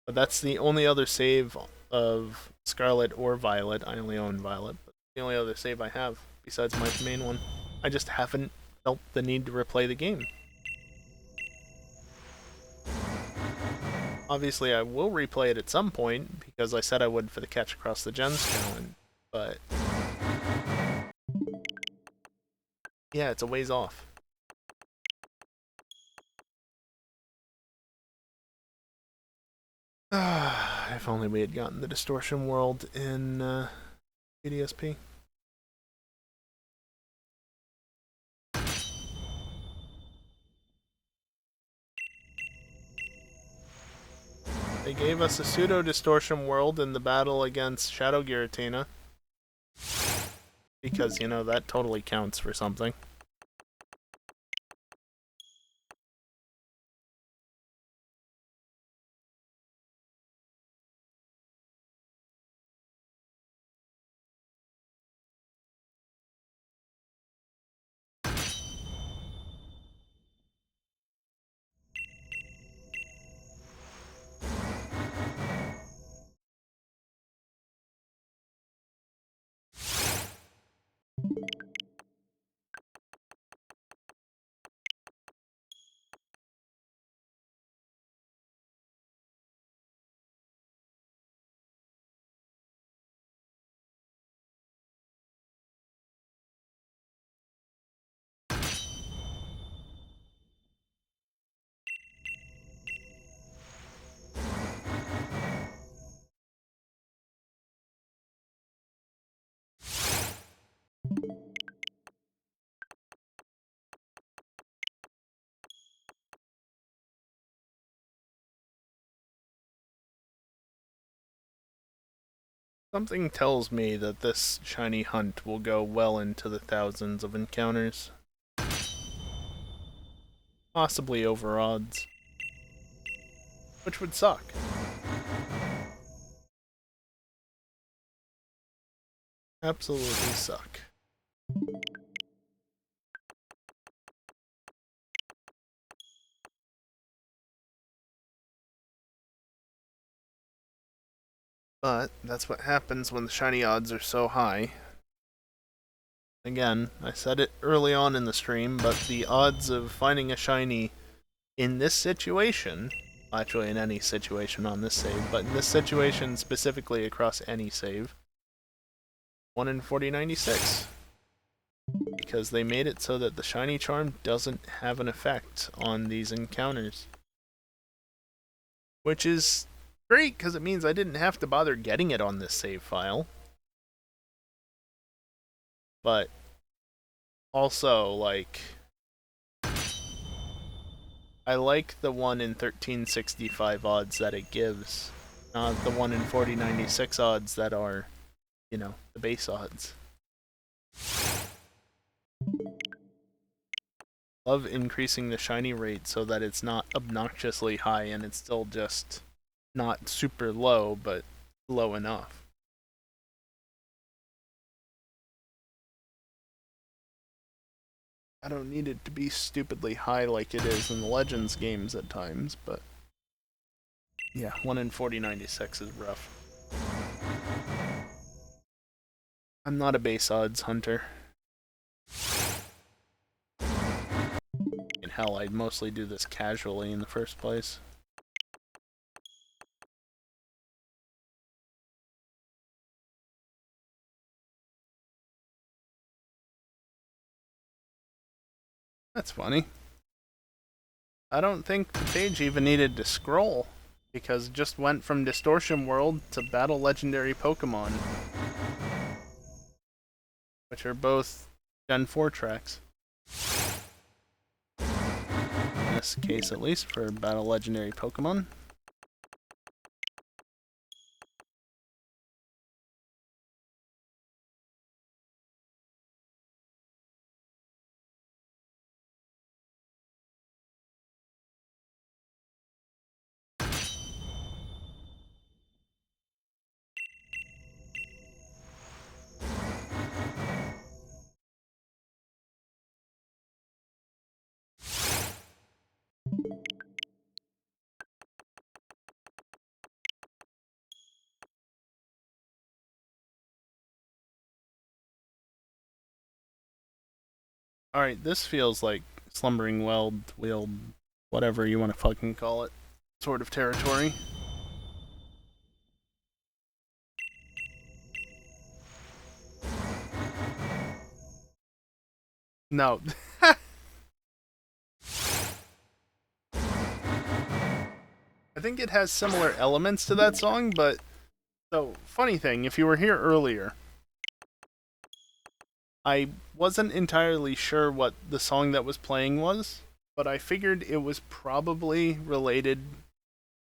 But that's the only other save of Scarlet or Violet. I only own Violet, but the only other save I have besides my main one. I just haven't felt the need to replay the game. Obviously, I will replay it at some point, because I said I would for the Catch Across the Gens challenge, but yeah, it's a ways off. If only we had gotten the Distortion World in PDSP. They gave us a pseudo-distortion world in the battle against Shadow Giratina. Because, you know, that totally counts for something. Something tells me that this shiny hunt will go well into the thousands of encounters. Possibly over odds. Which would suck. Absolutely suck. But that's what happens when the shiny odds are so high. Again, I said it early on in the stream, but the odds of finding a shiny in this situation, actually in any situation on this save, but in this situation specifically across any save, 1 in 4096. Because they made it so that the shiny charm doesn't have an effect on these encounters. Which is great, because it means I didn't have to bother getting it on this save file. But also, like, I like the 1 in 1365 odds that it gives, not the 1 in 4096 odds that are, you know, the base odds. Love increasing the shiny rate so that it's not obnoxiously high and it's still just not super low, but low enough. I don't need it to be stupidly high like it is in the Legends games at times, but yeah, 1 in 4096 is rough. I'm not a base odds hunter. And hell, I mostly do this casually in the first place. That's funny. I don't think the page even needed to scroll, because it just went from Distortion World to Battle Legendary Pokémon, which are both Gen 4 tracks. In this case, at least, for Battle Legendary Pokémon. Alright, this feels like slumbering wield, whatever you want to fucking call it, sort of territory. No. I think it has similar elements to that song, but... So, funny thing, if you were here earlier, I wasn't entirely sure what the song that was playing was, but I figured it was probably related...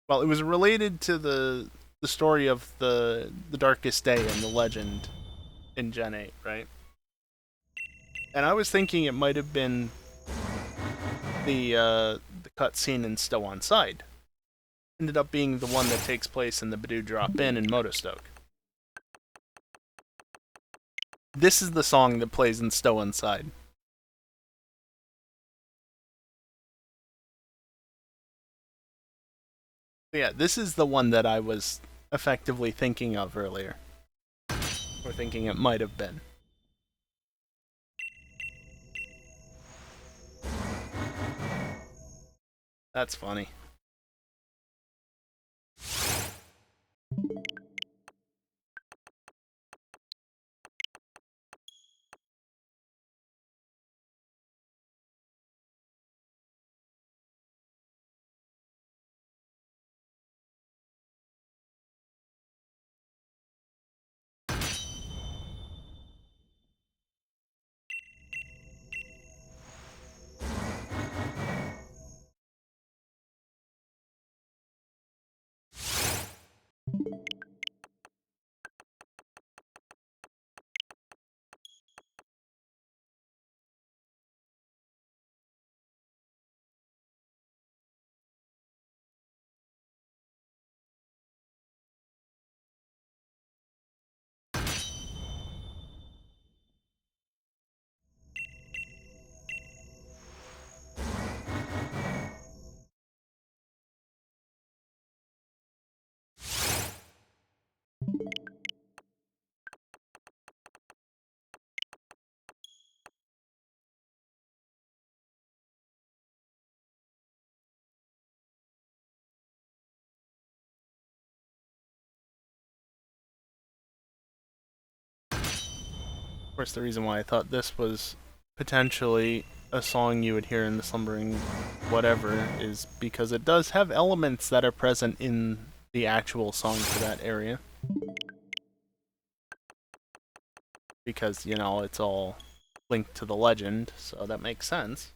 Well, it was related to the story of the Darkest Day and the legend in Gen 8, right? And I was thinking it might have been the cutscene in Stow on Side. Ended up being the one that takes place in the Badoo Drop In Motostoke. This is the song that plays in Stow on Side. Yeah, this is the one that I was effectively thinking of earlier. Or thinking it might have been. That's funny. Of course, the reason why I thought this was potentially a song you would hear in the Slumbering Whatever is because it does have elements that are present in the actual song for that area. Because, you know, it's all linked to the legend, so that makes sense.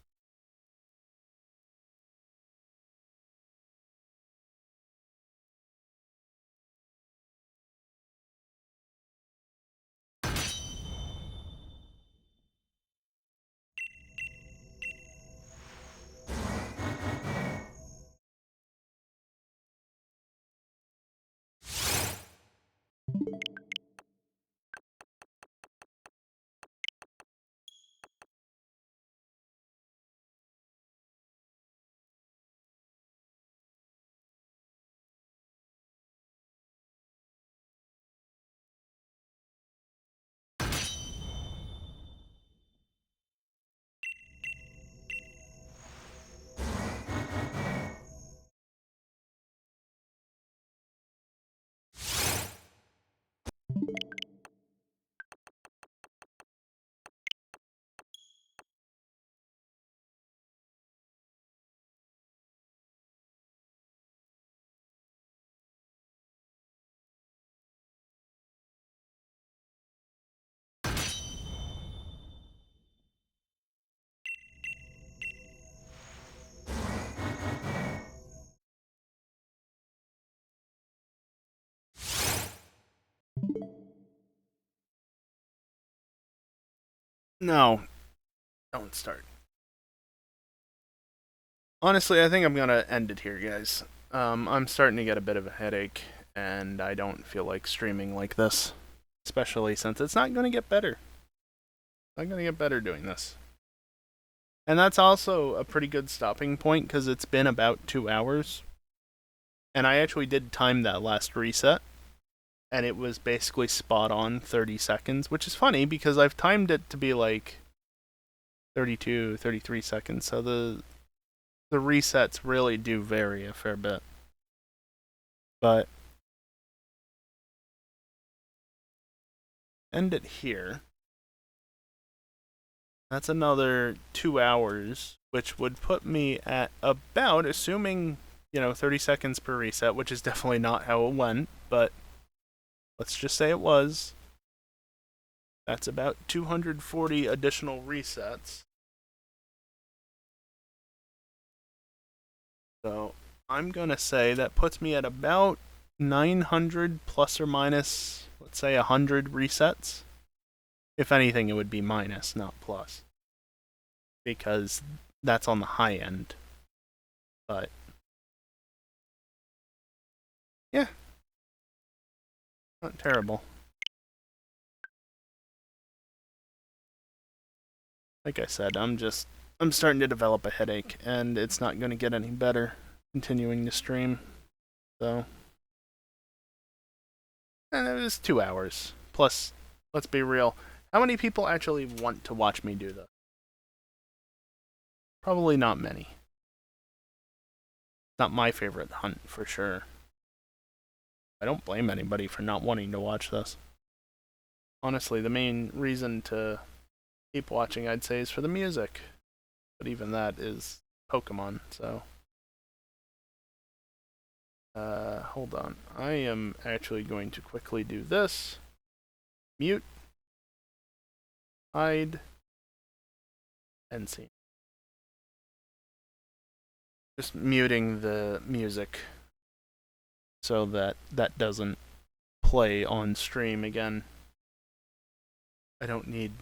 No, don't start. Honestly, I think I'm gonna end it here, guys. I'm starting to get a bit of a headache, and I don't feel like streaming like this. Especially since it's not gonna get better. I'm gonna get better doing this. And that's also a pretty good stopping point, because it's been about 2 hours. And I actually did time that last reset, and it was basically spot on 30 seconds, which is funny, because I've timed it to be like 32, 33 seconds. So the resets really do vary a fair bit. But end it here. That's another 2 hours, which would put me at about, assuming, 30 seconds per reset, which is definitely not how it went, but let's just say it was. That's about 240 additional resets. So I'm going to say that puts me at about 900 plus or minus, let's say 100 resets. If anything, it would be minus, not plus. Because that's on the high end. But yeah, not terrible. Like I said, I'm starting to develop a headache, and it's not going to get any better continuing to stream. So, and it was 2 hours. Plus, let's be real, how many people actually want to watch me do this? Probably not many. Not my favorite hunt, for sure. I don't blame anybody for not wanting to watch this. Honestly, the main reason to keep watching, I'd say, is for the music. But even that is Pokémon, so. Hold on. I am actually going to quickly do this. Mute. Hide. End scene. Just muting the music so that that doesn't play on stream again. I don't need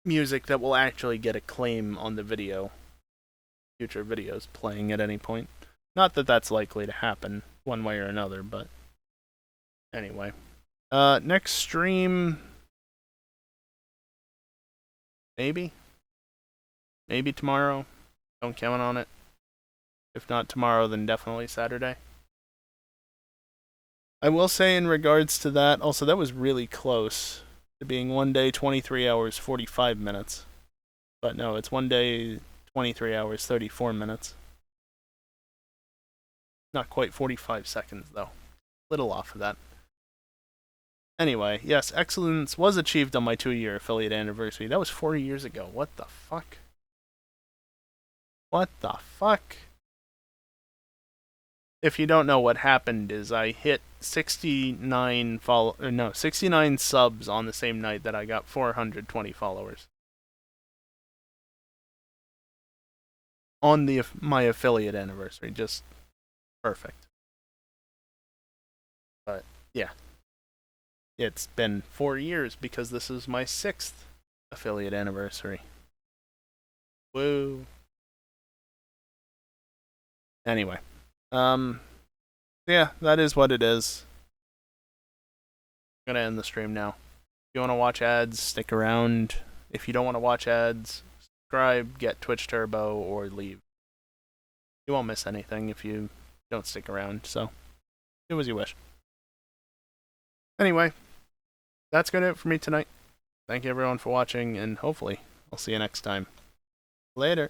music that will actually get a claim on the video. Future videos playing at any point. Not that that's likely to happen one way or another, but anyway. Next stream, maybe tomorrow. Don't count on it. If not tomorrow, then definitely Saturday. I will say in regards to that, also that was really close to being 1 day, 23 hours, 45 minutes. But no, it's 1 day, 23 hours, 34 minutes. Not quite 45 seconds, though. Little off of that. Anyway, yes, excellence was achieved on my 2-year affiliate anniversary. That was 4 years ago. What the fuck? What the fuck? If you don't know what happened is I hit 69 subs on the same night that I got 420 followers. On my affiliate anniversary, just perfect. But yeah. It's been 4 years because this is my 6th affiliate anniversary. Woo. Anyway. Yeah, that is what it is. I'm gonna end the stream now. If you want to watch ads, stick around. If you don't want to watch ads, subscribe, get Twitch Turbo, or leave. You won't miss anything if you don't stick around, so do as you wish. Anyway, that's gonna do it for me tonight. Thank you everyone for watching, and hopefully I'll see you next time. Later.